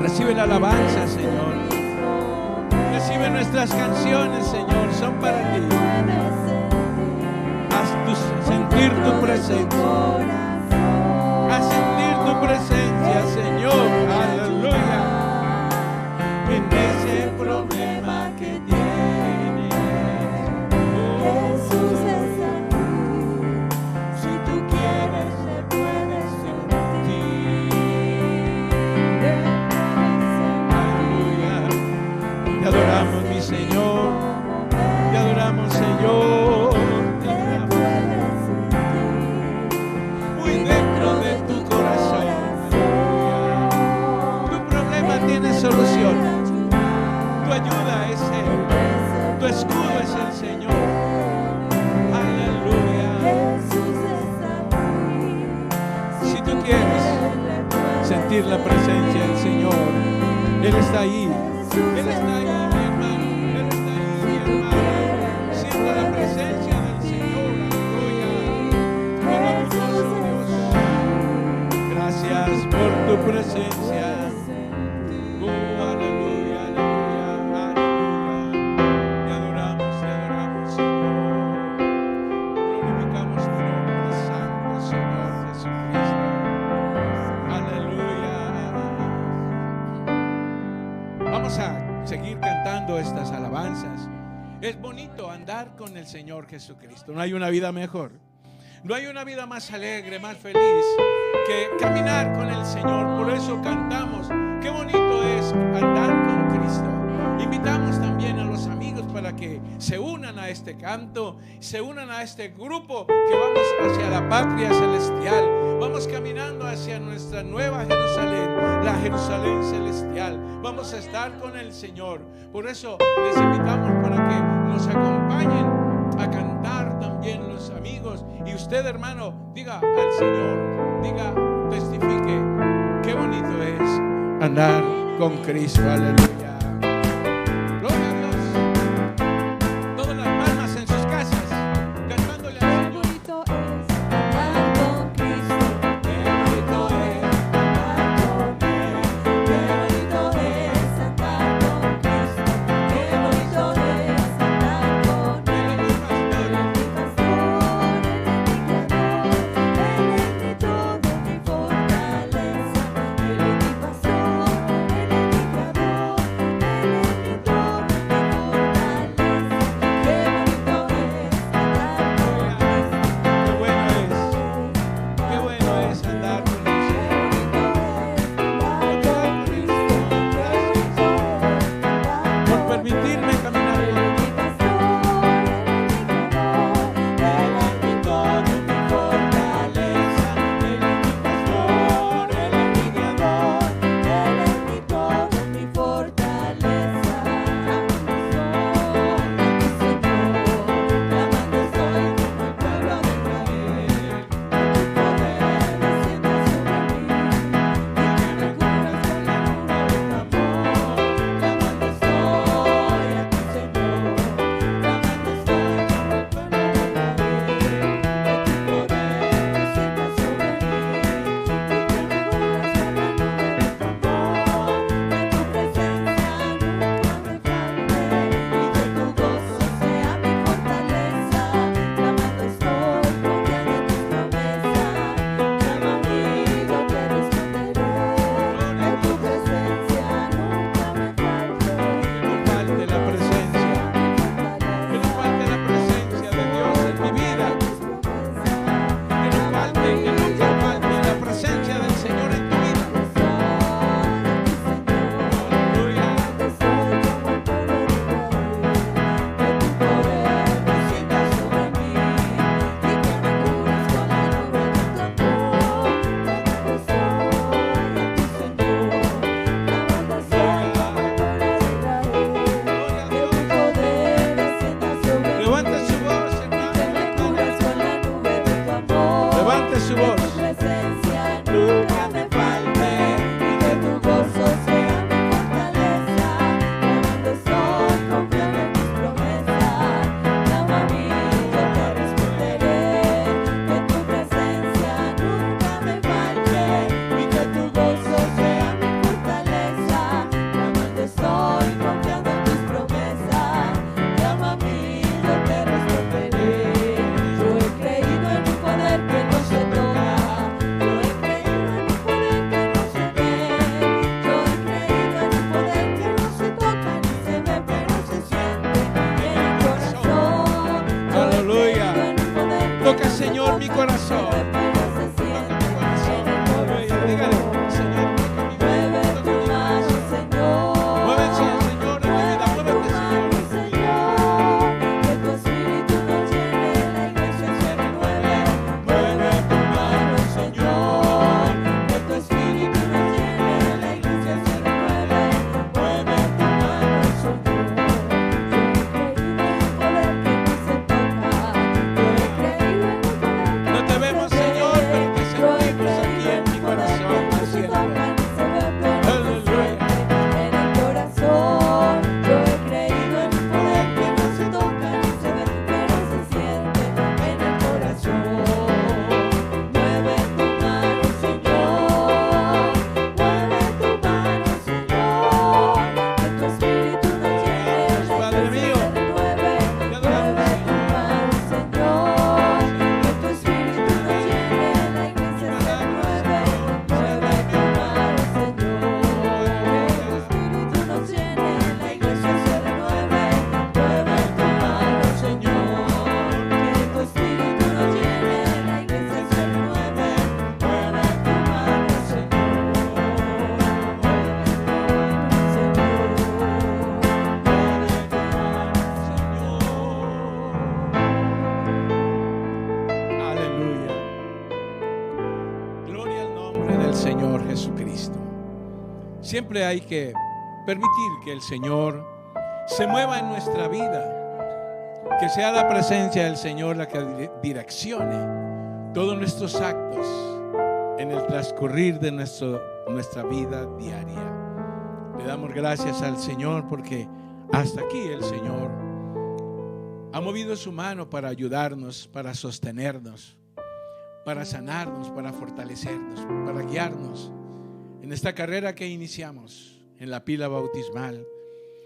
Recibe la alabanza, Señor. Recibe nuestras canciones, Señor. Son para ti. Haz sentir tu presencia. Haz sentir tu presencia, Señor. Aleluya. En ese problema que tienes, Jesús es aquí. Si tú quieres, le puedes sentir. Te adoramos, mi Señor. Te adoramos, Señor. Muy dentro de tu corazón. Tu problema tiene solución. Tu ayuda es Él. Tu escudo es el Señor. Aleluya. Si tú quieres sentir la presencia del Señor, Él está ahí. Él está ahí, mi hermano. Él está ahí, mi hermana. Sienta la presencia del Señor. Aleluya. Maravilloso Dios. Gracias por tu presencia. Aleluya, aleluya, aleluya. Te adoramos, Señor. Glorificamos tu nombre santo, Señor Jesucristo. Aleluya. Vamos a seguir cantando estas alabanzas. Es bonito andar con el Señor Jesucristo. No hay una vida mejor. No hay una vida más alegre, más feliz que caminar con el Señor. Por eso cantamos. Qué bonito es andar con Cristo. Invitamos también a los amigos para que se unan a este canto, se unan a este grupo que vamos hacia la patria celestial. Vamos caminando hacia nuestra nueva Jerusalén, la Jerusalén celestial. Vamos a estar con el Señor. Por eso les invitamos para que nos acompañen a cantar también los amigos. Y usted, hermano, diga al Señor, diga, testifique, qué bonito es andar con Cristo. Aleluya. Gloria a Dios. Todas las palmas en sus casas, cantándole al Señor. Qué bonito es andar con Cristo. Qué bonito es andar con Él. Qué bonito es andar con Cristo. Qué bonito es andar con Él. Él es mi pastor, Él es mi creador, Él es mi todo, mi fortaleza. Él es mi pastor, Él es mi creador. siempre hay que permitir que el Señor se mueva en nuestra vida, que sea la presencia del Señor la que direccione todos nuestros actos en el transcurrir de nuestra vida diaria. Le damos gracias al Señor porque hasta aquí el Señor ha movido su mano para ayudarnos, para sostenernos, para sanarnos, para fortalecernos, para guiarnos en esta carrera que iniciamos en la pila bautismal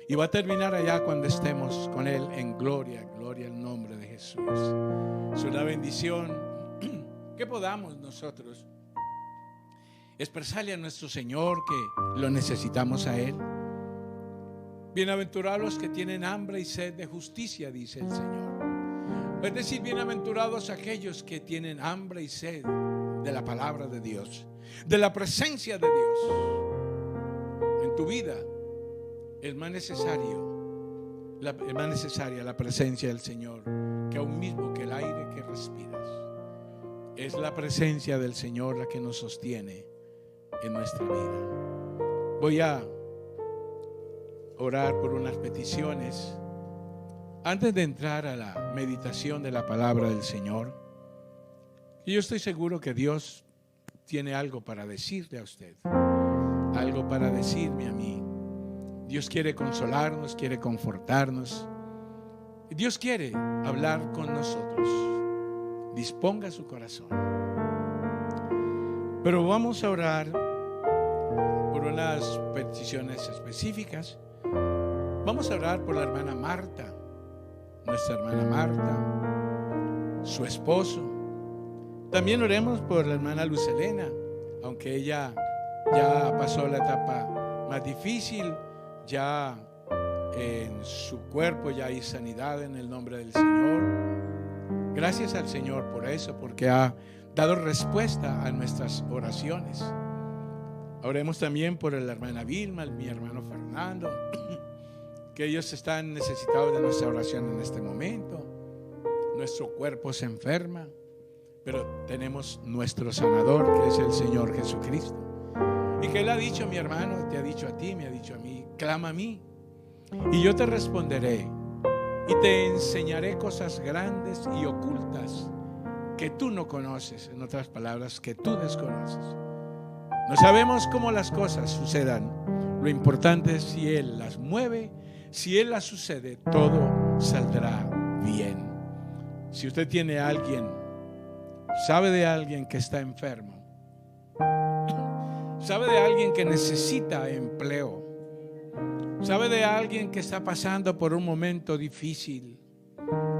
y va a terminar allá cuando estemos con Él en gloria, gloria al nombre de Jesús. Es una bendición que podamos nosotros expresarle a nuestro Señor que lo necesitamos a Él. Bienaventurados los que tienen hambre y sed de justicia, dice el Señor. Es decir, bienaventurados aquellos que tienen hambre y sed de la palabra de Dios, de la presencia de Dios. En tu vida es más necesaria la presencia del Señor que aún mismo que el aire que respiras. Es la presencia del Señor la que nos sostiene en nuestra vida. Voy a orar por unas peticiones antes de entrar a la meditación de la palabra del Señor. Y yo estoy seguro que Dios tiene algo para decirle a usted, algo para decirme a mí. Dios quiere consolarnos, quiere confortarnos. Dios quiere hablar con nosotros. Disponga su corazón. Pero vamos a orar por unas peticiones específicas. Vamos a orar por la hermana Marta, nuestra hermana Marta, su esposo. También oremos por la hermana Luz Helena, aunque ella ya pasó la etapa más difícil, ya en su cuerpo ya hay sanidad en el nombre del Señor. Gracias al Señor por eso, porque ha dado respuesta a nuestras oraciones. Oremos también por la hermana Vilma, mi hermano Fernando, que ellos están necesitados de nuestra oración en este momento. Nuestro cuerpo se enferma, pero tenemos nuestro sanador, que es el Señor Jesucristo. Y que Él ha dicho, mi hermano, te ha dicho a ti, me ha dicho a mí, clama a mí, y yo te responderé, y te enseñaré cosas grandes y ocultas que tú no conoces, en otras palabras, que tú desconoces. No sabemos cómo las cosas sucedan. Lo importante es si Él las mueve, si Él las sucede, todo saldrá bien. Si usted tiene a alguien, sabe de alguien que está enfermo, sabe de alguien que necesita empleo, sabe de alguien que está pasando por un momento difícil.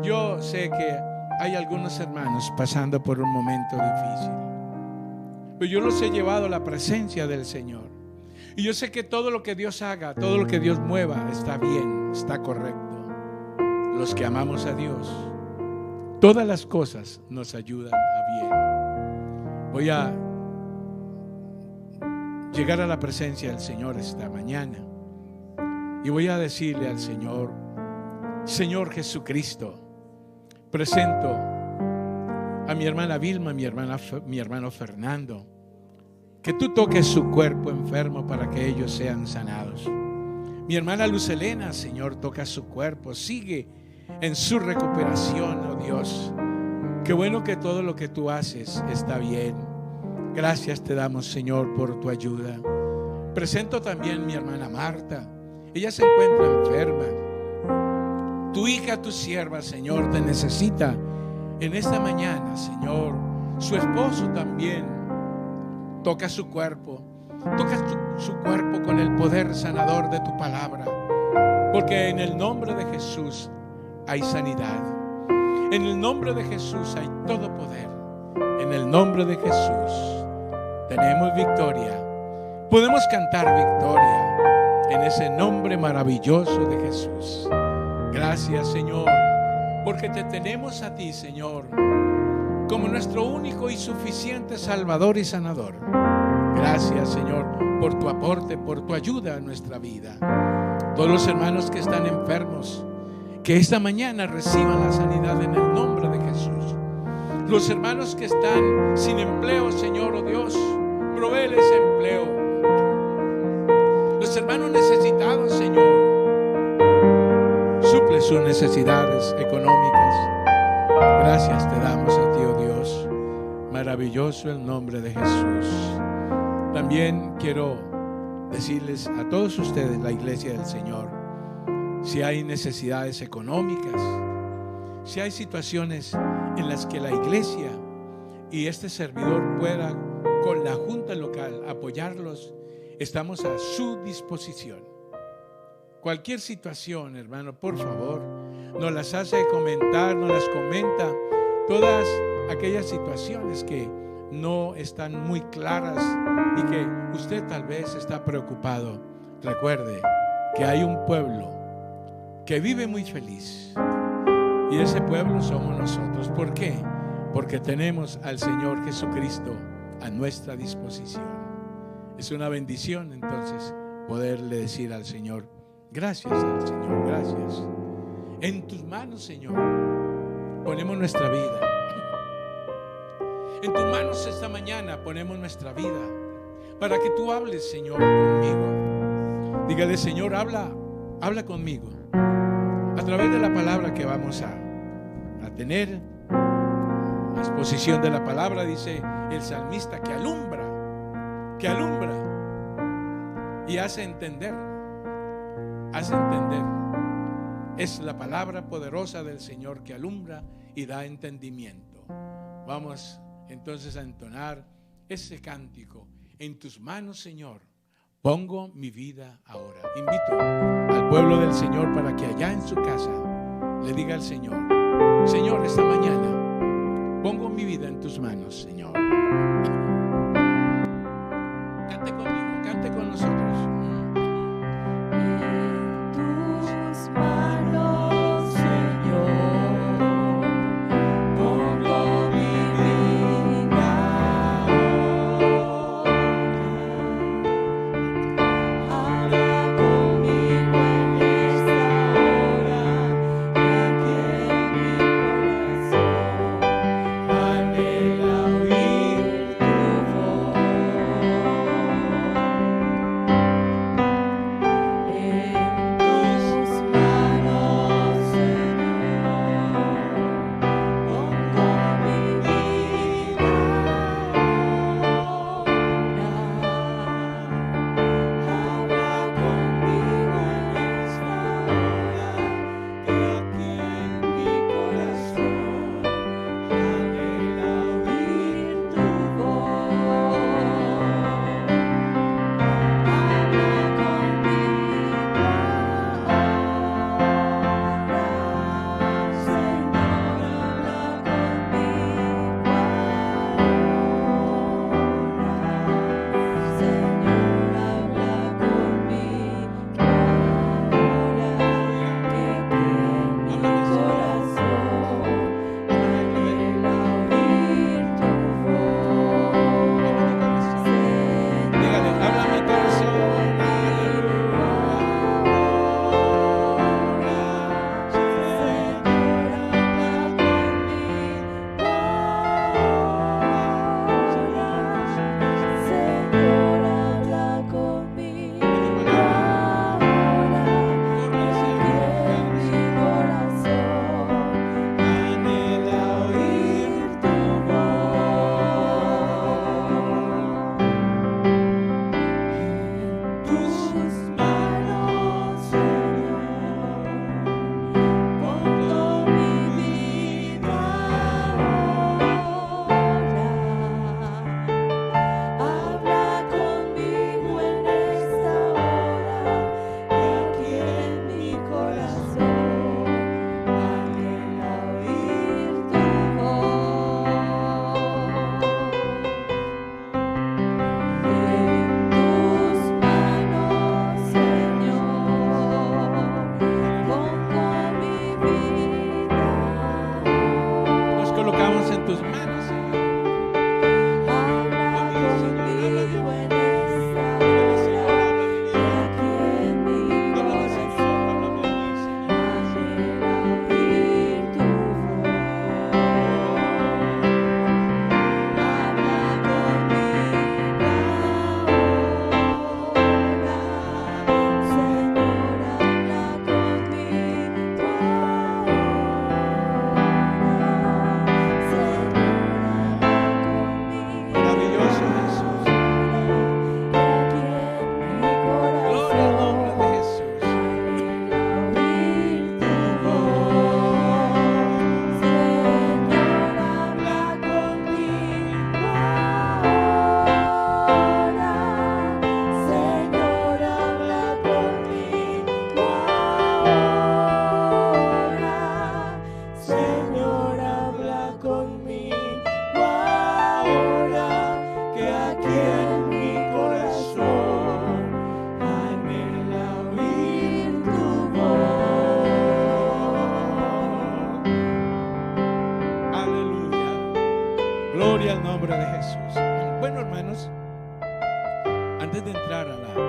Yo sé que hay algunos hermanos pasando por un momento difícil, pero yo los he llevado a la presencia del Señor. Y yo sé que todo lo que Dios haga, todo lo que Dios mueva está bien, está correcto. Los que amamos a Dios, todas las cosas nos ayudan a bien. Voy a llegar a la presencia del Señor esta mañana y voy a decirle al Señor: Señor Jesucristo, presento a mi hermana Vilma, mi hermano Fernando, que tú toques su cuerpo enfermo para que ellos sean sanados. Mi hermana Luz Helena, Señor, toca su cuerpo, sigue en su recuperación, oh Dios. Qué bueno que todo lo que tú haces está bien. Gracias te damos, Señor, por tu ayuda. Presento también a mi hermana Marta. Ella se encuentra enferma. Tu hija, tu sierva, Señor, te necesita en esta mañana, Señor. Su esposo también. Toca su cuerpo. Toca su cuerpo con el poder sanador de tu palabra. Porque en el nombre de Jesús hay sanidad. En el nombre de Jesús hay todo poder. En el nombre de Jesús tenemos victoria. Podemos cantar victoria en ese nombre maravilloso de Jesús. Gracias, Señor, porque te tenemos a ti, Señor, como nuestro único y suficiente Salvador y Sanador. Gracias, Señor, por tu aporte, por tu ayuda a nuestra vida. Todos los hermanos que están enfermos, que esta mañana reciban la sanidad en el nombre de Jesús. Los hermanos que están sin empleo, Señor, oh Dios, provéeles empleo. los hermanos necesitados, Señor. Suple sus necesidades económicas. Gracias te damos a ti, oh Dios. Maravilloso el nombre de Jesús. También quiero decirles a todos ustedes, la iglesia del Señor, si hay necesidades económicas, si hay situaciones en las que la iglesia y este servidor pueda con la junta local apoyarlos, estamos a su disposición. Cualquier situación, hermano, por favor, nos las hace comentar, nos las comenta, todas aquellas situaciones que no están muy claras y que usted tal vez está preocupado. Recuerde que hay un pueblo que vive muy feliz y ese pueblo somos nosotros. ¿Por qué? Porque tenemos al Señor Jesucristo a nuestra disposición. Es una bendición entonces poderle decir al Señor, gracias al Señor, gracias. En tus manos, Señor, ponemos nuestra vida. En tus manos esta mañana ponemos nuestra vida para que tú hables, Señor, conmigo. Dígale, Señor, habla conmigo a través de la palabra que vamos a tener. La exposición de la palabra, dice el salmista, que alumbra y hace entender. Es la palabra poderosa del Señor que alumbra y da entendimiento. Vamos entonces a entonar ese cántico. En tus manos, Señor, pongo mi vida ahora. Invito al pueblo del Señor para que allá en su casa le diga al Señor, Señor, esta mañana pongo mi vida en tus manos, Señor. Cante conmigo, cante con nosotros. Anhela oír tu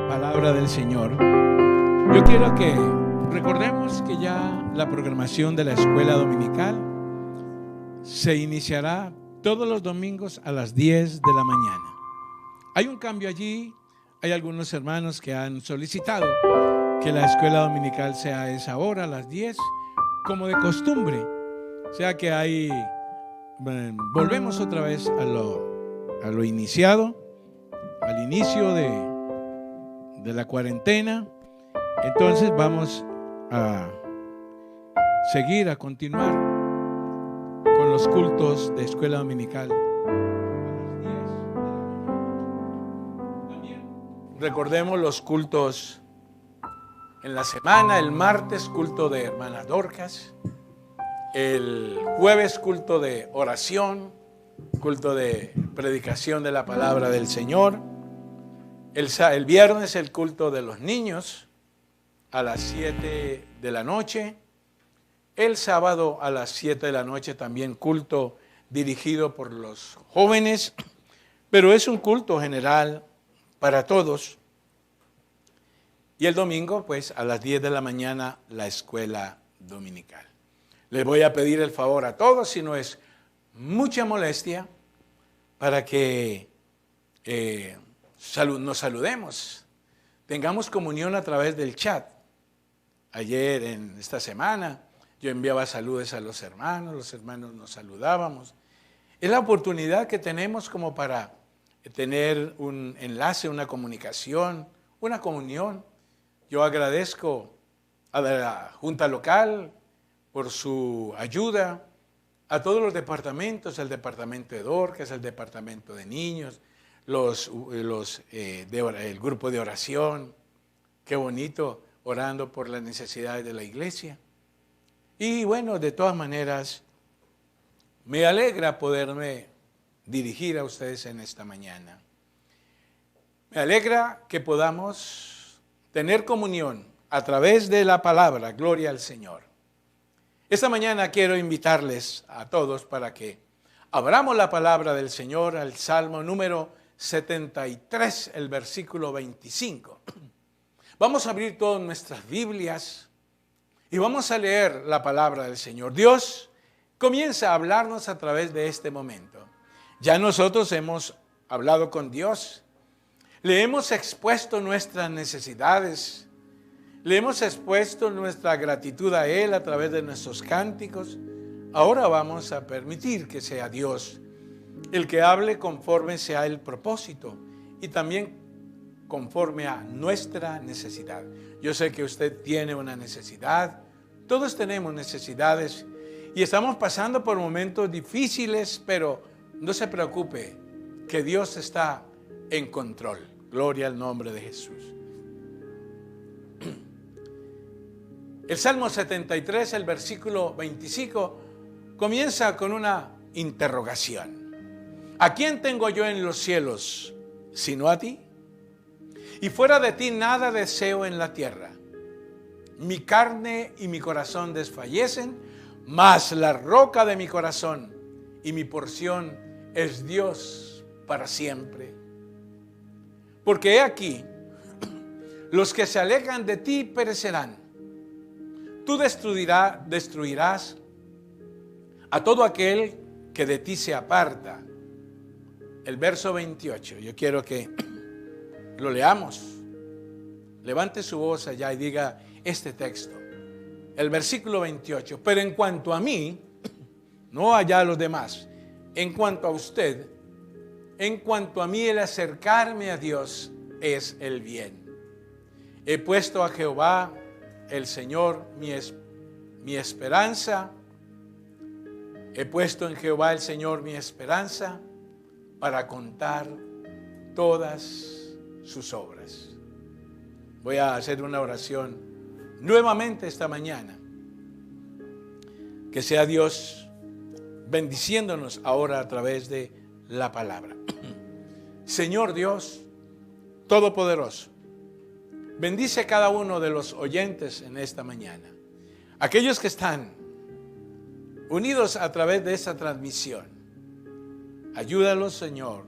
palabra del Señor, yo quiero que recordemos que ya la programación de la escuela dominical se iniciará todos los domingos a las 10 de la mañana. Hay un cambio allí, hay algunos hermanos que han solicitado que la escuela dominical sea a esa hora, a las 10, como de costumbre. O sea que ahí volvemos otra vez a lo iniciado, al inicio de la cuarentena. Entonces vamos a seguir, a continuar con los cultos de escuela dominical. También recordemos los cultos en la semana: el martes culto de hermana Dorcas, el jueves culto de oración, culto de predicación de la palabra del Señor, el viernes el culto de los niños a las 7 de la noche, el sábado a las 7 de la noche también culto dirigido por los jóvenes, pero es un culto general para todos. Y el domingo, pues, a las 10 de la mañana, la escuela dominical. Les voy a pedir el favor a todos, si no es mucha molestia, para que nos saludemos, tengamos comunión a través del chat. Ayer, en esta semana, yo enviaba saludos a los hermanos nos saludábamos. Es la oportunidad que tenemos como para tener un enlace, una comunicación, una comunión. Yo agradezco a la Junta Local por su ayuda, a todos los departamentos, el departamento de Dorcas, el departamento de niños, el grupo de oración. Qué bonito, orando por las necesidades de la iglesia. Y bueno, de todas maneras, me alegra poderme dirigir a ustedes en esta mañana. Me alegra que podamos tener comunión a través de la palabra. Gloria al Señor. Esta mañana quiero invitarles a todos para que abramos la palabra del Señor al Salmo número 73, el versículo 25. Vamos a abrir todas nuestras Biblias y vamos a leer la palabra del Señor. Dios comienza a hablarnos a través de este momento. Ya nosotros hemos hablado con Dios. Le hemos expuesto nuestras necesidades, le hemos expuesto nuestra gratitud a Él a través de nuestros cánticos. Ahora vamos a permitir que sea Dios el que hable conforme sea el propósito y también conforme a nuestra necesidad. Yo sé que usted tiene una necesidad, todos tenemos necesidades y estamos pasando por momentos difíciles, pero no se preocupe, que Dios está en control. Gloria al nombre de Jesús. El Salmo 73, el versículo 25, comienza con una interrogación. ¿A quién tengo yo en los cielos sino a ti? Y fuera de ti nada deseo en la tierra. Mi carne y mi corazón desfallecen, mas la roca de mi corazón y mi porción es Dios para siempre. Porque he aquí, los que se alejan de ti perecerán. Tú destruirás a todo aquel que de ti se aparta. El verso 28, yo quiero que lo leamos. Levante su voz allá y diga este texto. El versículo 28, pero en cuanto a mí, no allá a los demás, en cuanto a usted, en cuanto a mí, el acercarme a Dios es el bien. He puesto a Jehová, el Señor, mi esperanza. He puesto en Jehová, el Señor, mi esperanza para contar todas sus obras. Voy a hacer una oración nuevamente esta mañana. Que sea Dios bendiciéndonos ahora a través de la palabra. Señor Dios Todopoderoso, bendice a cada uno de los oyentes en esta mañana. Aquellos que están unidos a través de esta transmisión, ayúdalos, Señor,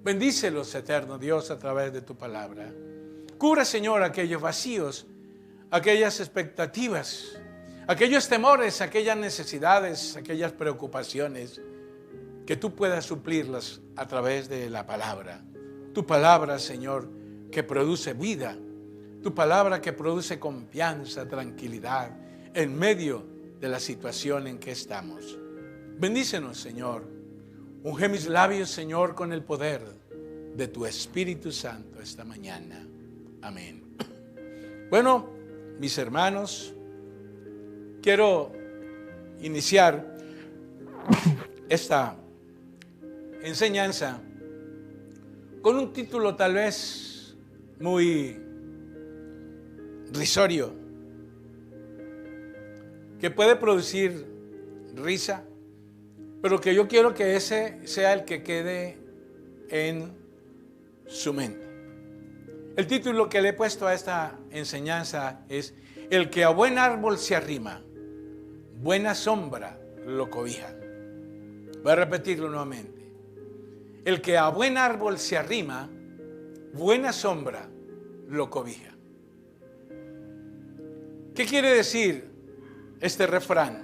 Bendícelos, eterno Dios, a través de tu palabra. Cubra, Señor, aquellos vacíos, aquellas expectativas, aquellos temores, aquellas necesidades, aquellas preocupaciones, que tú puedas suplirlas a través de la palabra. Tu palabra, Señor, que produce vida. Tu palabra que produce confianza, tranquilidad en medio de la situación en que estamos. Bendícenos, Señor. Unge mis labios, Señor, con el poder de tu Espíritu Santo esta mañana. Amén. Bueno, mis hermanos, quiero iniciar esta enseñanza con un título tal vez muy risorio, que puede producir risa, pero que yo quiero que ese sea el que quede en su mente. El título que le he puesto a esta enseñanza es: el que a buen árbol se arrima, buena sombra lo cobija. Voy a repetirlo nuevamente. El que a buen árbol se arrima, buena sombra lo cobija. ¿Qué quiere decir este refrán?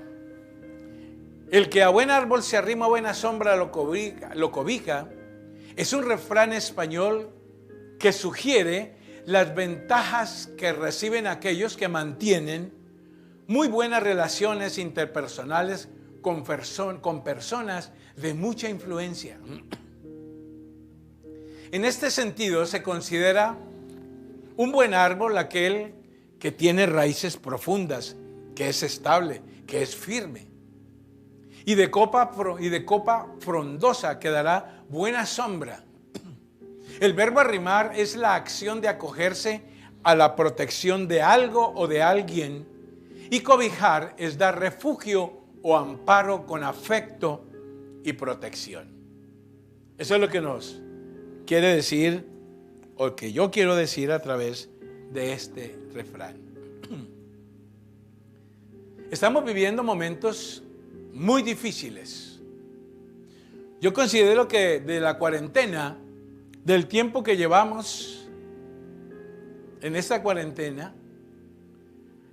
El que a buen árbol se arrima, buena sombra lo cobija, es un refrán español que sugiere las ventajas que reciben aquellos que mantienen muy buenas relaciones interpersonales con personas de mucha influencia. En este sentido se considera un buen árbol aquel que tiene raíces profundas, que es estable, que es firme. Y de copa frondosa que dará buena sombra. El verbo arrimar es la acción de acogerse a la protección de algo o de alguien. Y cobijar es dar refugio o amparo con afecto y protección. Eso es lo que nos quiere decir, o que yo quiero decir a través de este refrán. Estamos viviendo momentos muy difíciles. Yo considero que de la cuarentena, del tiempo que llevamos en esta cuarentena,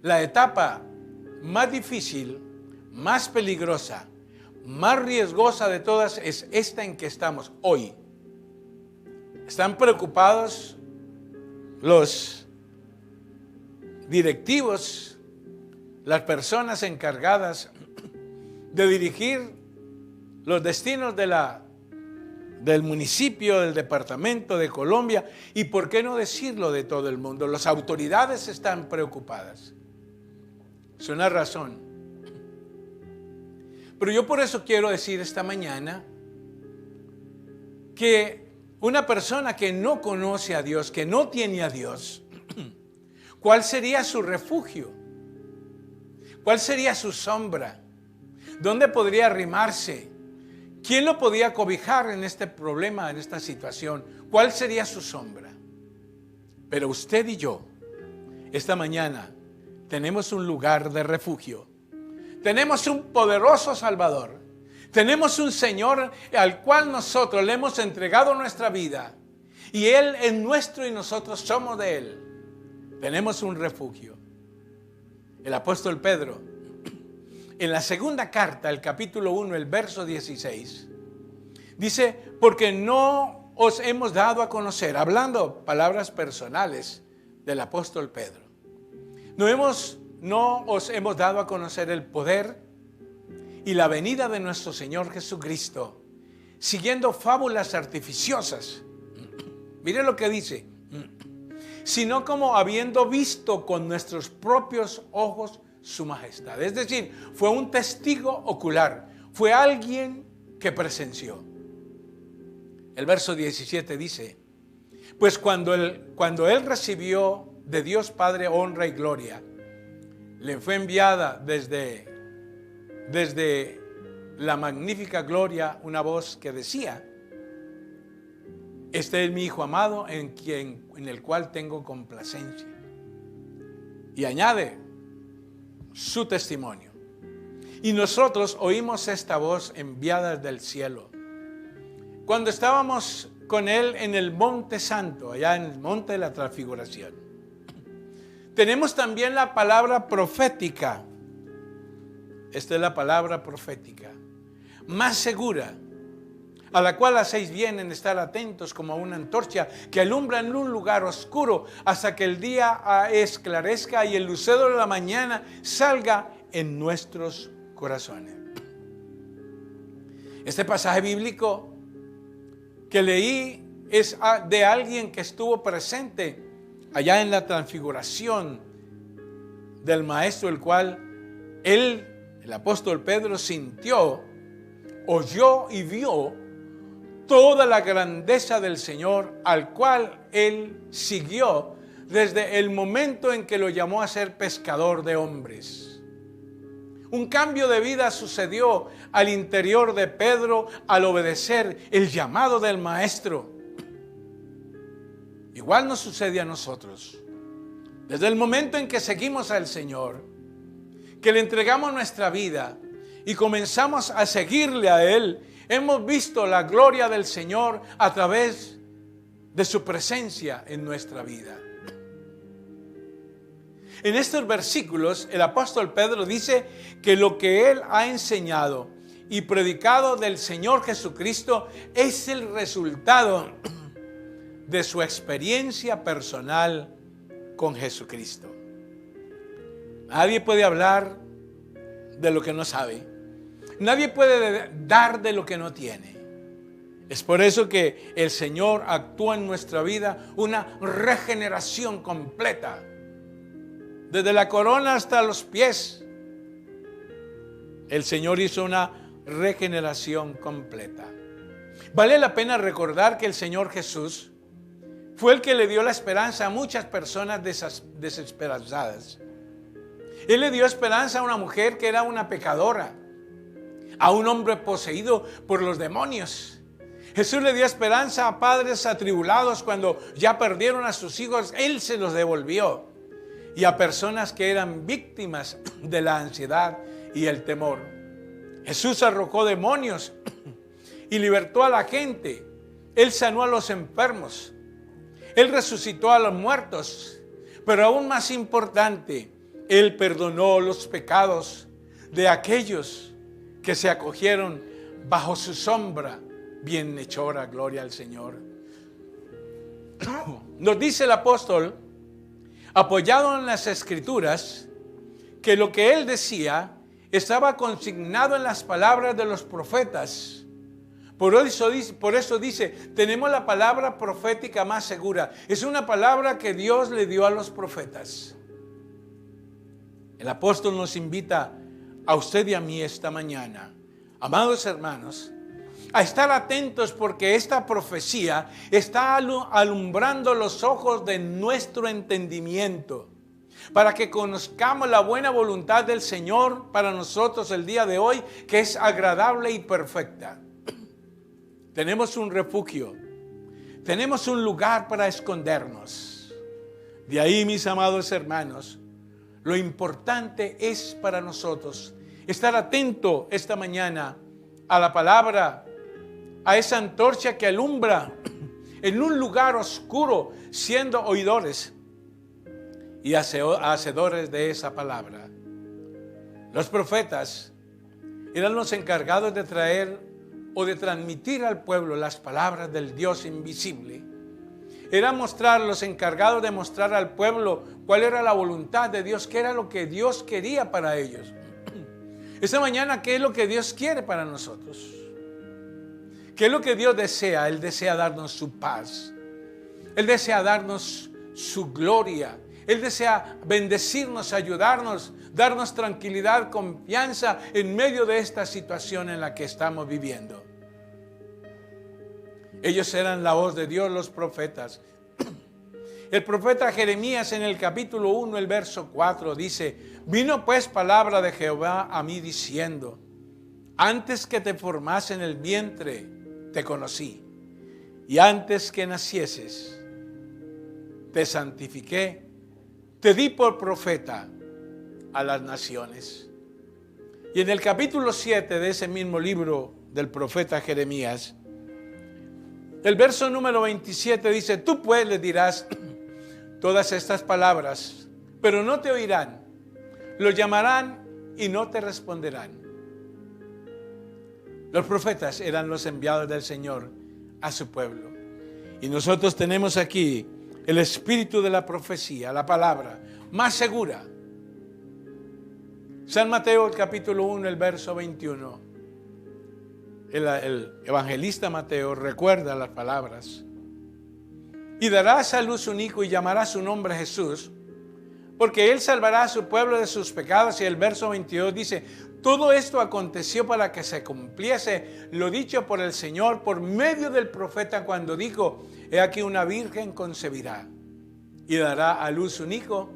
la etapa más difícil, más peligrosa, más riesgosa de todas es esta en que estamos hoy. Están preocupados los directivos, las personas encargadas de dirigir los destinos del municipio, del departamento, de Colombia, y por qué no decirlo de todo el mundo. Las autoridades están preocupadas. Es una razón. Pero yo por eso quiero decir esta mañana que una persona que no conoce a Dios, que no tiene a Dios, ¿cuál sería su refugio? ¿Cuál sería su sombra? ¿Dónde podría arrimarse? ¿Quién lo podía cobijar en este problema, en esta situación? ¿Cuál sería su sombra? Pero usted y yo, esta mañana, tenemos un lugar de refugio. Tenemos un poderoso Salvador. Tenemos un Señor al cual nosotros le hemos entregado nuestra vida. Y Él es nuestro y nosotros somos de Él. Tenemos un refugio. El apóstol Pedro, en la segunda carta, el capítulo 1, el verso 16, dice: porque no os hemos dado a conocer, hablando palabras personales del apóstol Pedro, no os hemos dado a conocer el poder y la venida de nuestro Señor Jesucristo, siguiendo fábulas artificiosas. Mire lo que dice: sino como habiendo visto con nuestros propios ojos su majestad. Es decir, fue un testigo ocular, fue alguien que presenció. El verso 17 dice: pues cuando él recibió de Dios Padre honra y gloria, le fue enviada desde la magnífica gloria una voz que decía: este es mi Hijo amado en el cual tengo complacencia. Y añade su testimonio: y nosotros oímos esta voz enviada del cielo cuando estábamos con Él en el Monte Santo, allá en el Monte de la Transfiguración. Tenemos también la palabra profética. Esta es la palabra profética, más segura, a la cual hacéis bien en estar atentos como a una antorcha que alumbra en un lugar oscuro hasta que el día esclarezca y el lucero de la mañana salga en nuestros corazones. Este pasaje bíblico que leí es de alguien que estuvo presente allá en la transfiguración del Maestro, el cual el apóstol Pedro sintió, oyó y vio toda la grandeza del Señor, al cual él siguió desde el momento en que lo llamó a ser pescador de hombres. Un cambio de vida sucedió al interior de Pedro al obedecer el llamado del Maestro. Igual nos sucede a nosotros. Desde el momento en que seguimos al Señor, que le entregamos nuestra vida y comenzamos a seguirle a Él, hemos visto la gloria del Señor a través de su presencia en nuestra vida. En estos versículos, el apóstol Pedro dice que lo que él ha enseñado y predicado del Señor Jesucristo es el resultado de su experiencia personal con Jesucristo. Nadie puede hablar de lo que no sabe. Nadie puede dar de lo que no tiene. Es por eso que el Señor actúa en nuestra vida una regeneración completa. Desde la corona hasta los pies, el Señor hizo una regeneración completa. Vale la pena recordar que el Señor Jesús fue el que le dio la esperanza a muchas personas desesperanzadas. Él le dio esperanza a una mujer que era una pecadora, a un hombre poseído por los demonios. Jesús le dio esperanza a padres atribulados cuando ya perdieron a sus hijos, Él se los devolvió. Y a personas que eran víctimas de la ansiedad y el temor. Jesús arrojó demonios y libertó a la gente. Él sanó a los enfermos. Él resucitó a los muertos. Pero aún más importante, Él perdonó los pecados de aquellos que se acogieron bajo su sombra bienhechora. Gloria al Señor. Nos dice el apóstol, apoyado en las Escrituras, que lo que él decía estaba consignado en las palabras de los profetas. Por eso dice, tenemos la palabra profética más segura. Es una palabra que Dios le dio a los profetas. El apóstol nos invita a usted y a mí esta mañana, amados hermanos, a estar atentos porque esta profecía está alumbrando los ojos de nuestro entendimiento para que conozcamos la buena voluntad del Señor para nosotros el día de hoy, que es agradable y perfecta. Tenemos un refugio, tenemos un lugar para escondernos. De ahí, mis amados hermanos, lo importante es para nosotros estar atento esta mañana a la palabra, a esa antorcha que alumbra en un lugar oscuro, siendo oidores y hacedores de esa palabra. Los profetas eran los encargados de traer o de transmitir al pueblo las palabras del Dios invisible. Eran los encargados de mostrar al pueblo cuál era la voluntad de Dios, qué era lo que Dios quería para ellos. Esta mañana, ¿qué es lo que Dios quiere para nosotros? ¿Qué es lo que Dios desea? Él desea darnos su paz. Él desea darnos su gloria. Él desea bendecirnos, ayudarnos, darnos tranquilidad, confianza en medio de esta situación en la que estamos viviendo. Ellos eran la voz de Dios, los profetas. El profeta Jeremías en el capítulo 1, el verso 4 dice: vino pues palabra de Jehová a mí diciendo, antes que te formase en el vientre, te conocí, y antes que nacieses, te santifiqué, te di por profeta a las naciones. Y en el capítulo 7 de ese mismo libro del profeta Jeremías, El verso número 27 dice, tú pues les dirás todas estas palabras, pero no te oirán. Los llamarán y no te responderán. Los profetas eran los enviados del Señor a su pueblo. Y nosotros tenemos aquí el espíritu de la profecía, la palabra más segura. San Mateo, el capítulo 1, el verso 21. El evangelista Mateo recuerda las palabras. Y darás a luz un hijo y llamará su nombre Jesús, porque él salvará a su pueblo de sus pecados. Y el verso 22 dice, todo esto aconteció para que se cumpliese lo dicho por el Señor por medio del profeta cuando dijo, he aquí una virgen concebirá y dará a luz un hijo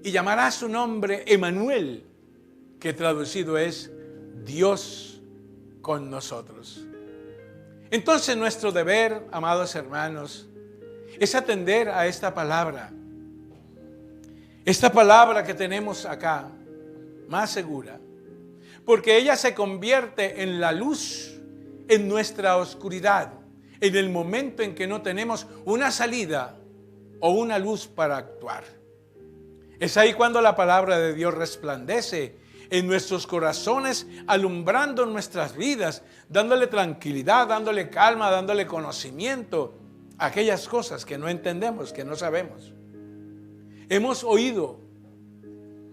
y llamará su nombre Emmanuel, que traducido es Dios con nosotros. Entonces nuestro deber, amados hermanos, es atender a esta palabra que tenemos acá, más segura, porque ella se convierte en la luz en nuestra oscuridad, en el momento en que no tenemos una salida o una luz para actuar. Es ahí cuando la palabra de Dios resplandece en nuestros corazones, alumbrando nuestras vidas, dándole tranquilidad, dándole calma, dándole conocimiento a aquellas cosas que no entendemos, que no sabemos. Hemos oído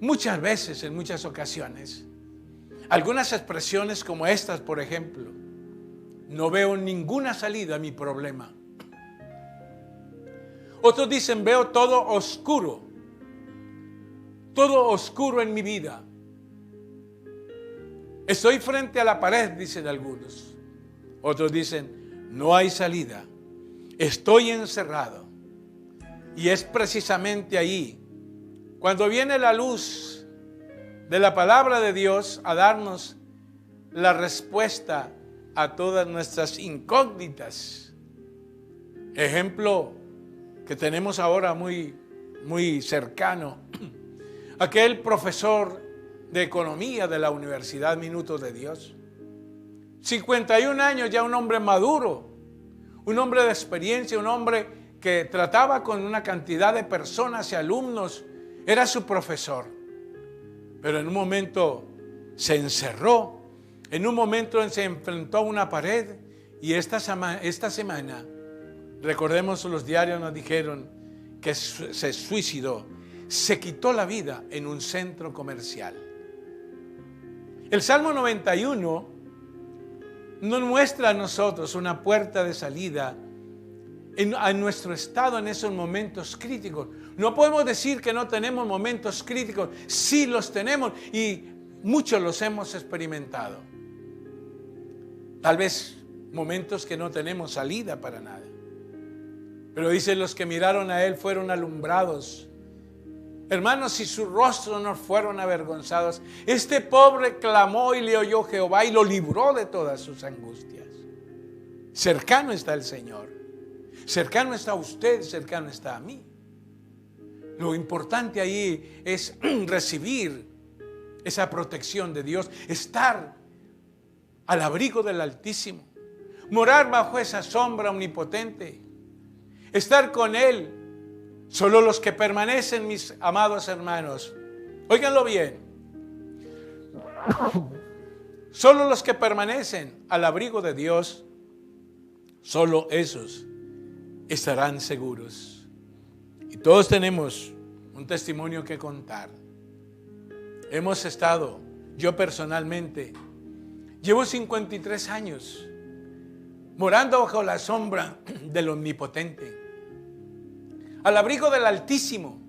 muchas veces, en muchas ocasiones, algunas expresiones como estas, por ejemplo, no veo ninguna salida a mi problema. Otros dicen, veo todo oscuro en mi vida. Estoy frente a la pared, dicen algunos. Otros dicen, no hay salida. Estoy encerrado. Y es precisamente ahí, cuando viene la luz de la palabra de Dios a darnos la respuesta a todas nuestras incógnitas. Ejemplo que tenemos ahora muy cercano. Aquel profesor de economía de la Universidad Minutos de Dios. 51 años, ya un hombre maduro, un hombre de experiencia, un hombre que trataba con una cantidad de personas y alumnos, era su profesor. Pero en un momento se encerró, en un momento se enfrentó a una pared y esta semana, recordemos los diarios nos dijeron que se suicidó, se quitó la vida en un centro comercial. El Salmo 91 nos muestra a nosotros una puerta de salida a nuestro estado en esos momentos críticos. No podemos decir que no tenemos momentos críticos, sí los tenemos y muchos los hemos experimentado. Tal vez momentos que no tenemos salida para nada. Pero dicen los que miraron a él fueron alumbrados. Hermanos, si sus rostros no fueron avergonzados, este pobre clamó y le oyó Jehová y lo libró de todas sus angustias. Cercano está el Señor, cercano está usted, cercano está a mí. Lo importante ahí es recibir esa protección de Dios, estar al abrigo del Altísimo, morar bajo esa sombra omnipotente, estar con Él. Solo los que permanecen, mis amados hermanos, óiganlo bien, solo los que permanecen al abrigo de Dios, solo esos estarán seguros. Y todos tenemos un testimonio que contar. Hemos estado, yo personalmente, llevo 53 años morando bajo la sombra del Omnipotente, al abrigo del Altísimo.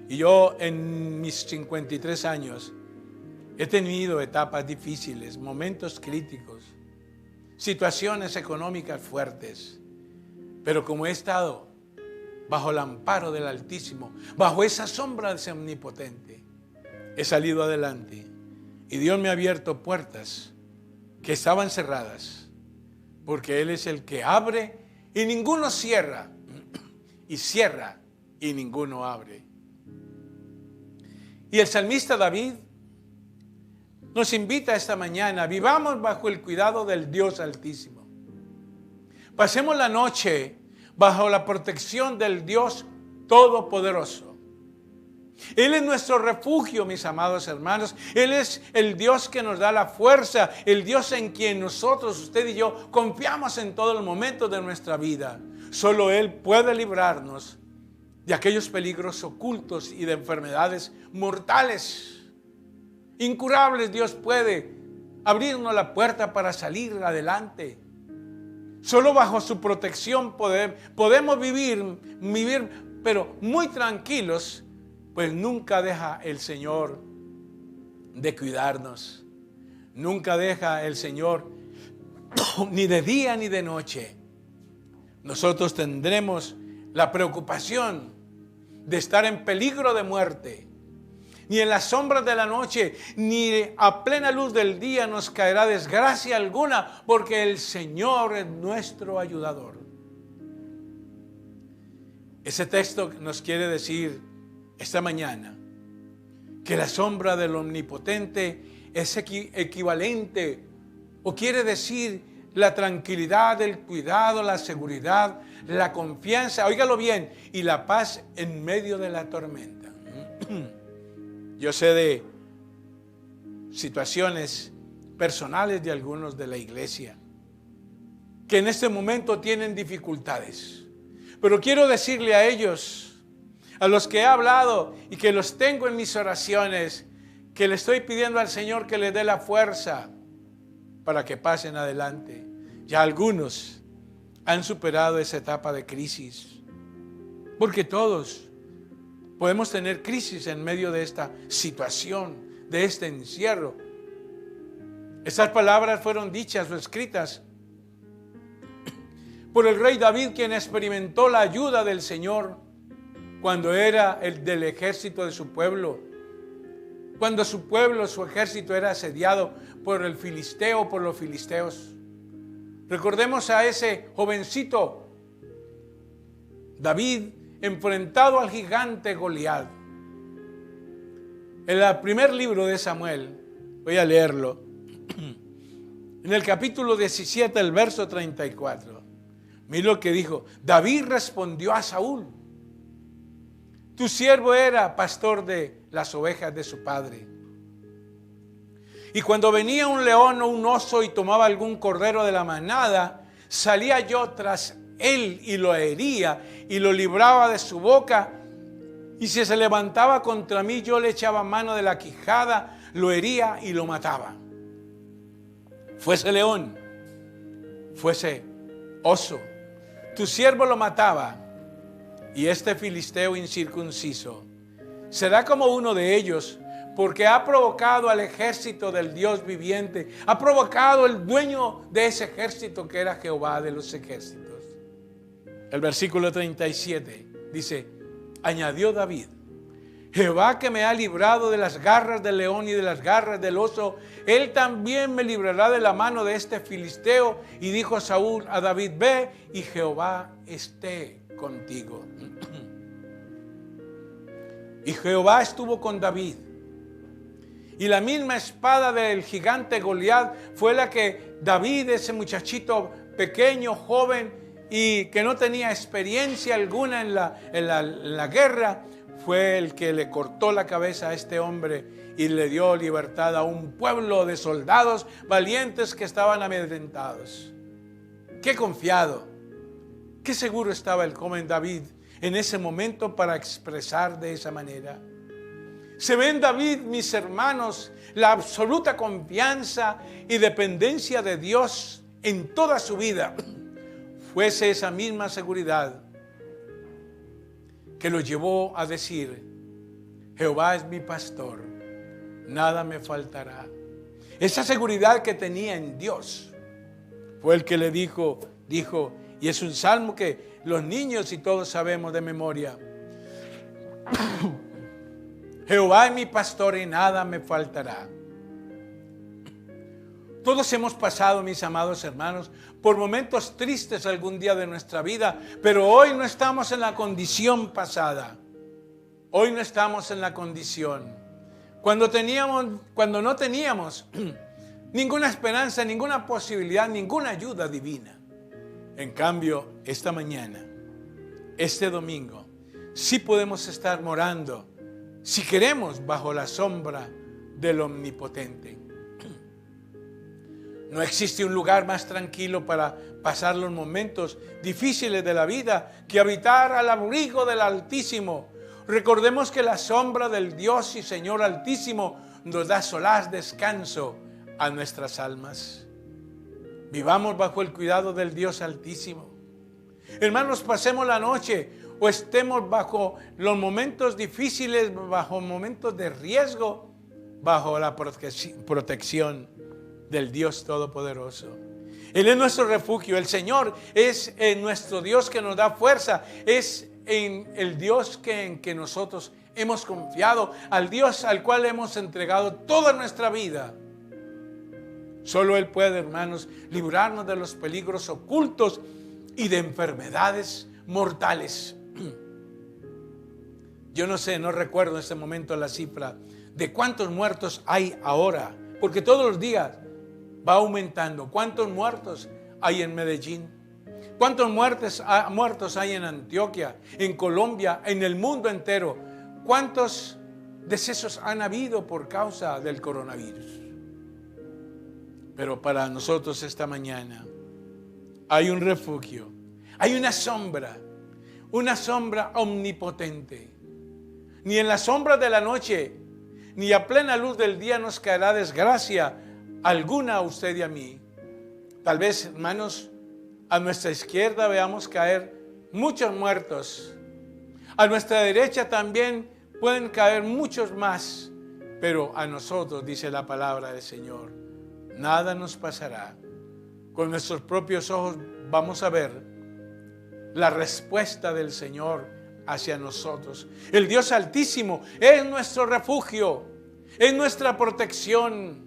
Y yo en mis 53 años he tenido etapas difíciles, momentos críticos, situaciones económicas fuertes. Pero como he estado bajo el amparo del Altísimo, bajo esa sombra de ese Omnipotente, he salido adelante. Y Dios me ha abierto puertas que estaban cerradas, porque Él es el que abre y ninguno cierra, y cierra y ninguno abre. Y el salmista David nos invita esta mañana, vivamos bajo el cuidado del Dios Altísimo. Pasemos la noche bajo la protección del Dios Todopoderoso. Él es nuestro refugio, mis amados hermanos. Él es el Dios que nos da la fuerza, el Dios en quien nosotros, usted y yo, confiamos en todo el momento de nuestra vida. Solo Él puede librarnos de aquellos peligros ocultos y de enfermedades mortales, incurables. Dios puede abrirnos la puerta para salir adelante. Solo bajo su protección podemos vivir, pero muy tranquilos, pues nunca deja el Señor de cuidarnos. Nunca deja el Señor, ni de día ni de noche. Nosotros tendremos la preocupación de estar en peligro de muerte. Ni en las sombras de la noche, ni a plena luz del día nos caerá desgracia alguna, porque el Señor es nuestro ayudador. Ese texto nos quiere decir esta mañana que la sombra del Omnipotente es equivalente, o quiere decir la tranquilidad, el cuidado, la seguridad, la confianza, óigalo bien, y la paz en medio de la tormenta. Yo sé de situaciones personales de algunos de la iglesia que en este momento tienen dificultades, pero quiero decirle a ellos, a los que he hablado y que los tengo en mis oraciones, que le estoy pidiendo al Señor que les dé la fuerza para que pasen adelante. Ya algunos han superado esa etapa de crisis, porque todos podemos tener crisis en medio de esta situación, de este encierro. Estas palabras fueron dichas o escritas por el rey David, quien experimentó la ayuda del Señor cuando era el del ejército de su pueblo, cuando su pueblo, su ejército era asediado por el filisteo, por los filisteos. Recordemos a ese jovencito David enfrentado al gigante Goliat. En el primer libro de Samuel, voy a leerlo, en el capítulo 17, el verso 34. Mira lo que dijo. David respondió a Saúl: tu siervo era pastor de las ovejas de su padre. Y cuando venía un león o un oso y tomaba algún cordero de la manada, salía yo tras él y lo hería y lo libraba de su boca. Y si se levantaba contra mí, yo le echaba mano de la quijada, lo hería y lo mataba. Fuese león, fuese oso, tu siervo lo mataba. Y este filisteo incircunciso será como uno de ellos, porque ha provocado al ejército del Dios viviente, ha provocado el dueño de ese ejército, que era Jehová de los ejércitos. El versículo 37 dice: añadió David: Jehová, que me ha librado de las garras del león y de las garras del oso, él también me librará de la mano de este filisteo. Y dijo Saúl a David: ve, y Jehová esté contigo. Y Jehová estuvo con David. Y la misma espada del gigante Goliat fue la que David, ese muchachito pequeño, joven, y que no tenía experiencia alguna en la guerra, fue el que le cortó la cabeza a este hombre y le dio libertad a un pueblo de soldados valientes que estaban amedrentados. Qué confiado, qué seguro estaba el joven David en ese momento para expresar de esa manera. Se ve en David, mis hermanos, la absoluta confianza y dependencia de Dios en toda su vida. Fuese esa misma seguridad que lo llevó a decir: Jehová es mi pastor, nada me faltará. Esa seguridad que tenía en Dios fue el que le dijo, y es un salmo que los niños y todos sabemos de memoria: Jehová es mi pastor y nada me faltará. Todos hemos pasado, mis amados hermanos, por momentos tristes algún día de nuestra vida, pero hoy no estamos en la condición pasada. Hoy no estamos en la condición. Cuando no teníamos ninguna esperanza, ninguna posibilidad, ninguna ayuda divina. En cambio, esta mañana, este domingo, sí podemos estar morando, si queremos, bajo la sombra del Omnipotente. No existe un lugar más tranquilo para pasar los momentos difíciles de la vida que habitar al abrigo del Altísimo. Recordemos que la sombra del Dios y Señor Altísimo nos da solaz, descanso a nuestras almas. Vivamos bajo el cuidado del Dios Altísimo. Hermanos, pasemos la noche o estemos bajo los momentos difíciles, bajo momentos de riesgo, bajo la protección del Dios Todopoderoso. Él es nuestro refugio. El Señor es nuestro Dios que nos da fuerza. Es en el Dios en que nosotros hemos confiado, al Dios al cual hemos entregado toda nuestra vida. Solo Él puede, hermanos, librarnos de los peligros ocultos y de enfermedades mortales. Yo no sé, no recuerdo en este momento la cifra de cuántos muertos hay ahora, porque todos los días va aumentando. ¿Cuántos muertos hay en Medellín? ¿Cuántos muertos hay en Antioquia, en Colombia, en el mundo entero? ¿Cuántos decesos han habido por causa del coronavirus? Pero para nosotros esta mañana hay un refugio, hay una sombra omnipotente. Ni en la sombra de la noche, ni a plena luz del día nos caerá desgracia alguna a usted y a mí. Tal vez, hermanos, a nuestra izquierda veamos caer muchos muertos. A nuestra derecha también pueden caer muchos más. Pero a nosotros, dice la palabra del Señor, nada nos pasará. Con nuestros propios ojos vamos a ver la respuesta del Señor hacia nosotros. El Dios Altísimo es nuestro refugio, es nuestra protección.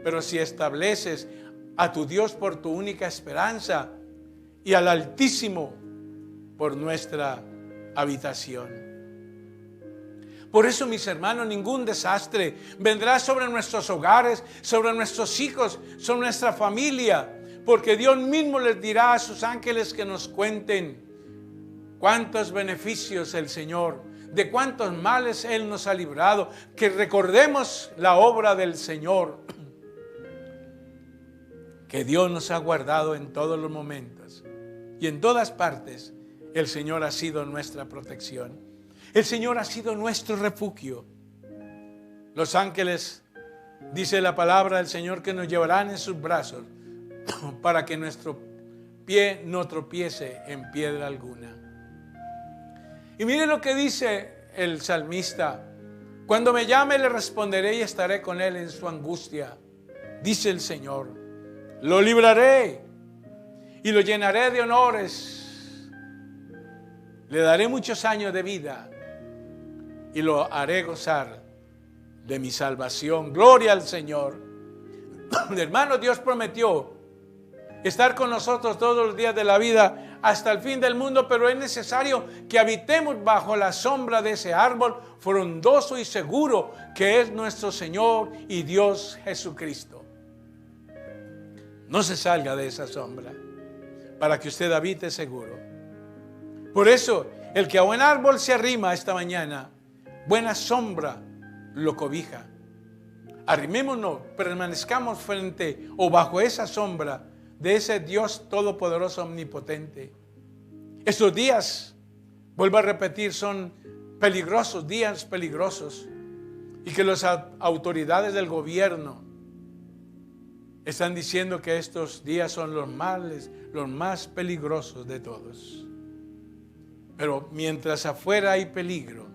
Pero si estableces a tu Dios por tu única esperanza y al Altísimo por nuestra habitación. Por eso, mis hermanos, ningún desastre vendrá sobre nuestros hogares, sobre nuestros hijos, sobre nuestra familia, porque Dios mismo les dirá a sus ángeles que nos cuenten cuántos beneficios el Señor, de cuántos males Él nos ha librado, que recordemos la obra del Señor, que Dios nos ha guardado en todos los momentos y en todas partes. El Señor ha sido nuestra protección. El Señor ha sido nuestro refugio. Los ángeles, dice la palabra del Señor, que nos llevarán en sus brazos para que nuestro pie no tropiece en piedra alguna. Y mire lo que dice el salmista: cuando me llame le responderé y estaré con él en su angustia. Dice el Señor, lo libraré y lo llenaré de honores. Le daré muchos años de vida y lo haré gozar de mi salvación. Gloria al Señor. Hermano, Dios prometió estar con nosotros todos los días de la vida hasta el fin del mundo, pero es necesario que habitemos bajo la sombra de ese árbol frondoso y seguro que es nuestro Señor y Dios Jesucristo. No se salga de esa sombra para que usted habite seguro. Por eso, el que a buen árbol se arrima esta mañana, buena sombra lo cobija. Arrimémonos, permanezcamos frente o bajo esa sombra de ese Dios todopoderoso, omnipotente. Estos días, vuelvo a repetir, son peligrosos, días peligrosos, y que las autoridades del gobierno están diciendo que estos días son los más peligrosos de todos. Pero mientras afuera hay peligro,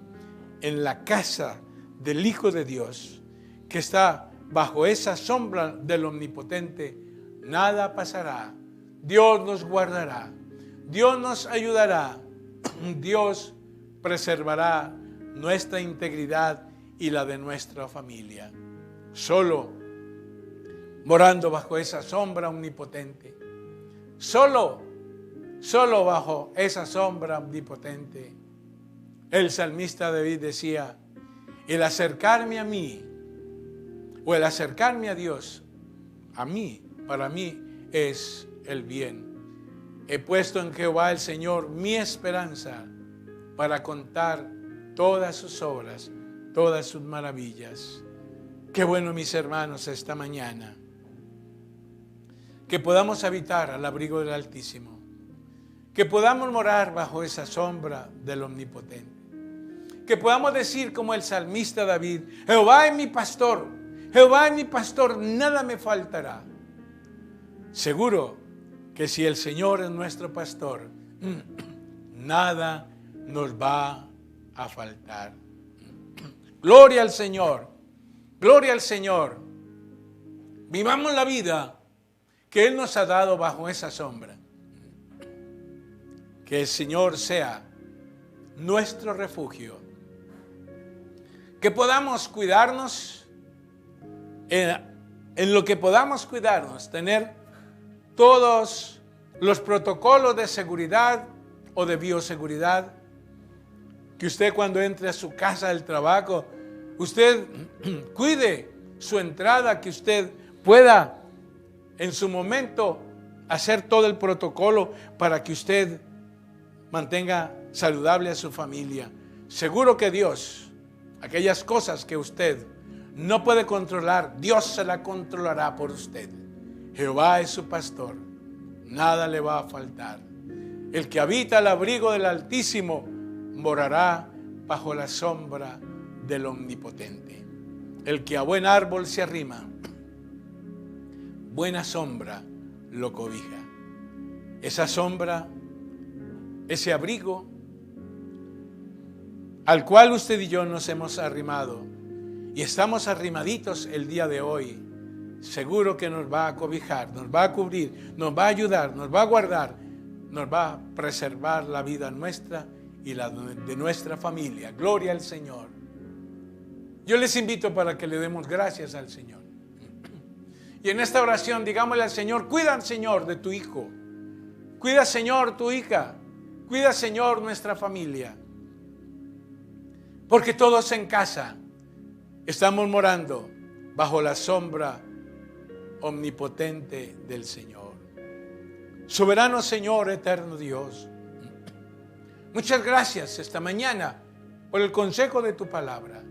en la casa del Hijo de Dios, que está bajo esa sombra del Omnipotente, nada pasará. Dios nos guardará, Dios nos ayudará, Dios preservará nuestra integridad y la de nuestra familia. Solo morando bajo esa sombra omnipotente, solo bajo esa sombra omnipotente. El salmista David decía, el acercarme a mí, o el acercarme a Dios, a mí, para mí es el bien. He puesto en Jehová el Señor mi esperanza para contar todas sus obras, todas sus maravillas. Qué bueno, mis hermanos, esta mañana, que podamos habitar al abrigo del Altísimo, que podamos morar bajo esa sombra del Omnipotente, que podamos decir como el salmista David: Jehová es mi pastor, Jehová es mi pastor, nada me faltará. Seguro que si el Señor es nuestro pastor, nada nos va a faltar. Gloria al Señor, gloria al Señor. Vivamos la vida que Él nos ha dado bajo esa sombra. Que el Señor sea nuestro refugio. Que podamos cuidarnos, en lo que podamos cuidarnos, tener todos los protocolos de seguridad o de bioseguridad. Que usted, cuando entre a su casa del trabajo, usted cuide su entrada, que usted pueda en su momento hacer todo el protocolo para que usted mantenga saludable a su familia. Seguro que Dios, aquellas cosas que usted no puede controlar, Dios se la controlará por usted. Jehová es su pastor, nada le va a faltar. El que habita al abrigo del Altísimo morará bajo la sombra del Omnipotente. El que a buen árbol se arrima, buena sombra lo cobija. Esa sombra, ese abrigo al cual usted y yo nos hemos arrimado y estamos arrimaditos el día de hoy, seguro que nos va a cobijar, nos va a cubrir, nos va a ayudar, nos va a guardar, nos va a preservar la vida nuestra y la de nuestra familia. Gloria al Señor. Yo les invito para que le demos gracias al Señor. Y en esta oración digámosle al Señor: cuida, Señor, de tu hijo. Cuida, Señor, tu hija. Cuida, Señor, nuestra familia. Porque todos en casa estamos morando bajo la sombra omnipotente del Señor. Soberano Señor, eterno Dios, muchas gracias esta mañana por el consejo de tu palabra.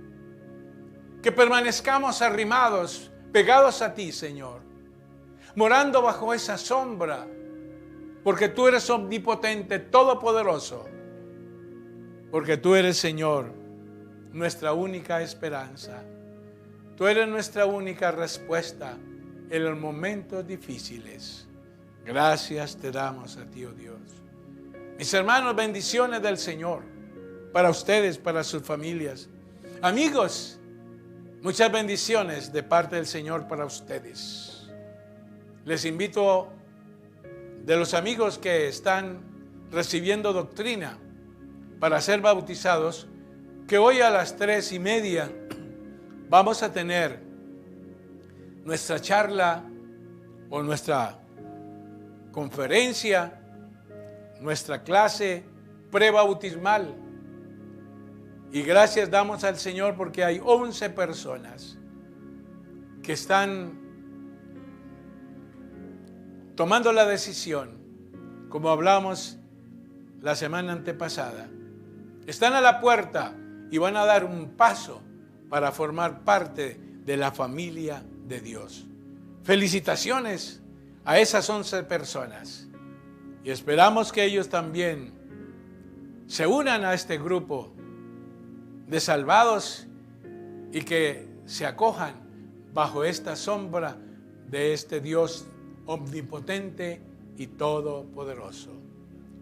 Que permanezcamos arrimados, pegados a ti, Señor, morando bajo esa sombra, porque tú eres omnipotente, todopoderoso, porque tú eres, Señor, nuestra única esperanza. Tú eres nuestra única respuesta en los momentos difíciles. Gracias te damos a ti, oh Dios. Mis hermanos, bendiciones del Señor para ustedes, para sus familias. Amigos, muchas bendiciones de parte del Señor para ustedes. Les invito, de los amigos que están recibiendo doctrina para ser bautizados, que hoy a las 3:30 vamos a tener nuestra charla o nuestra conferencia, nuestra clase prebautismal. Y gracias damos al Señor porque hay 11 personas que están tomando la decisión, como hablamos la semana antepasada. Están a la puerta y van a dar un paso para formar parte de la familia de Dios. Felicitaciones a esas 11 personas y esperamos que ellos también se unan a este grupo de salvados y que se acojan bajo esta sombra de este Dios omnipotente y todopoderoso.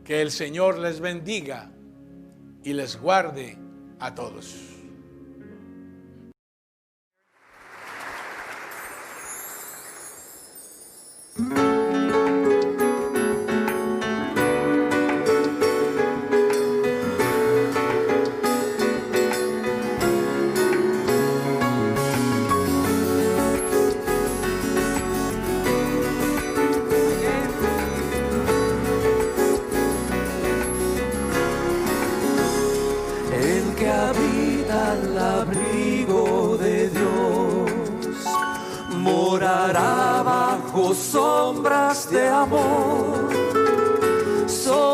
Que el Señor les bendiga y les guarde a todos. El que habita al abrigo de Dios morará bajo sombras de amor.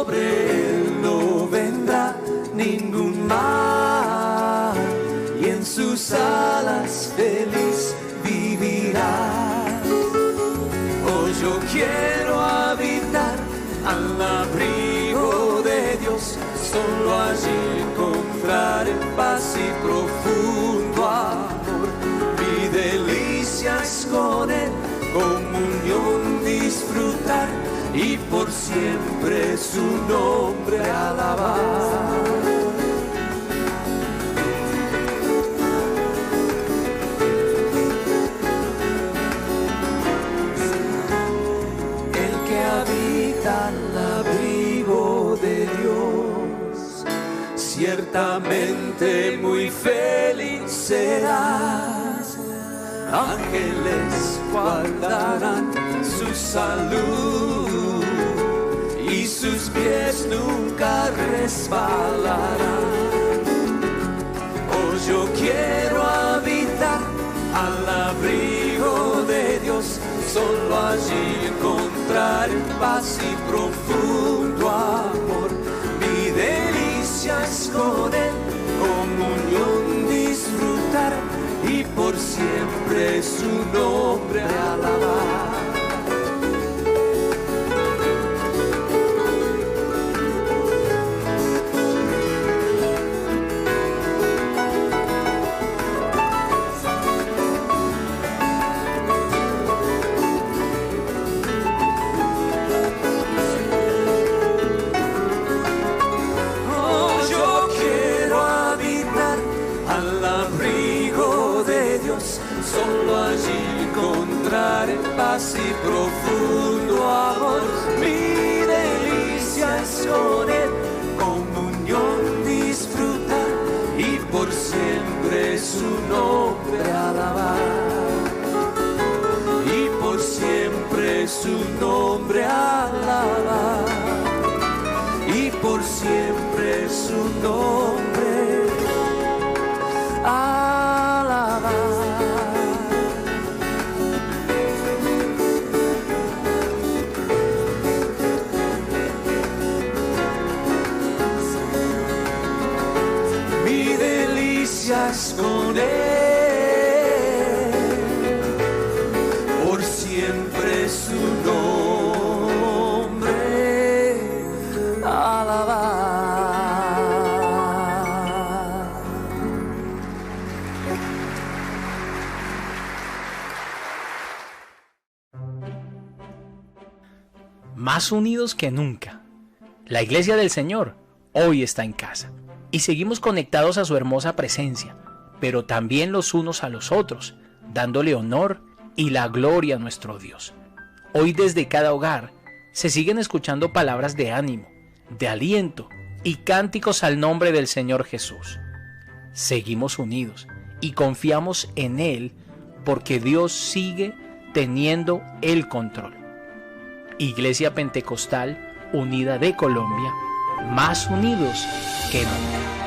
sobre él no vendrá ningún mal, y en sus alas feliz vivirá. Oh, yo quiero habitar al abrigo de Dios, solo allí encontraré paz y profundo amor. Mi delicia es con él, comunión disfrutar, y por siempre su nombre alabar. El que habita al abrigo de Dios, ciertamente muy feliz será. Ángeles guardarán su salud, y sus pies nunca resbalarán. Oh, yo quiero habitar al abrigo de Dios, solo allí encontrar paz y profundo amor. Mi delicia es con él, comunión disfrutar, y por siempre su nombre alabar. Solo allí encontraré paz y profundo amor. Mi delicia es con él, comunión disfrutar, y por siempre su nombre alabar. Y por siempre su nombre alabar. Y por siempre su nombre alabar. Con él, por siempre su nombre alabar. Más unidos que nunca. La Iglesia del Señor hoy está en casa. Y seguimos conectados a su hermosa presencia, pero también los unos a los otros, dándole honor y la gloria a nuestro Dios. Hoy desde cada hogar se siguen escuchando palabras de ánimo, de aliento y cánticos al nombre del Señor Jesús. Seguimos unidos y confiamos en Él porque Dios sigue teniendo el control. Iglesia Pentecostal Unida de Colombia, más unidos que nunca.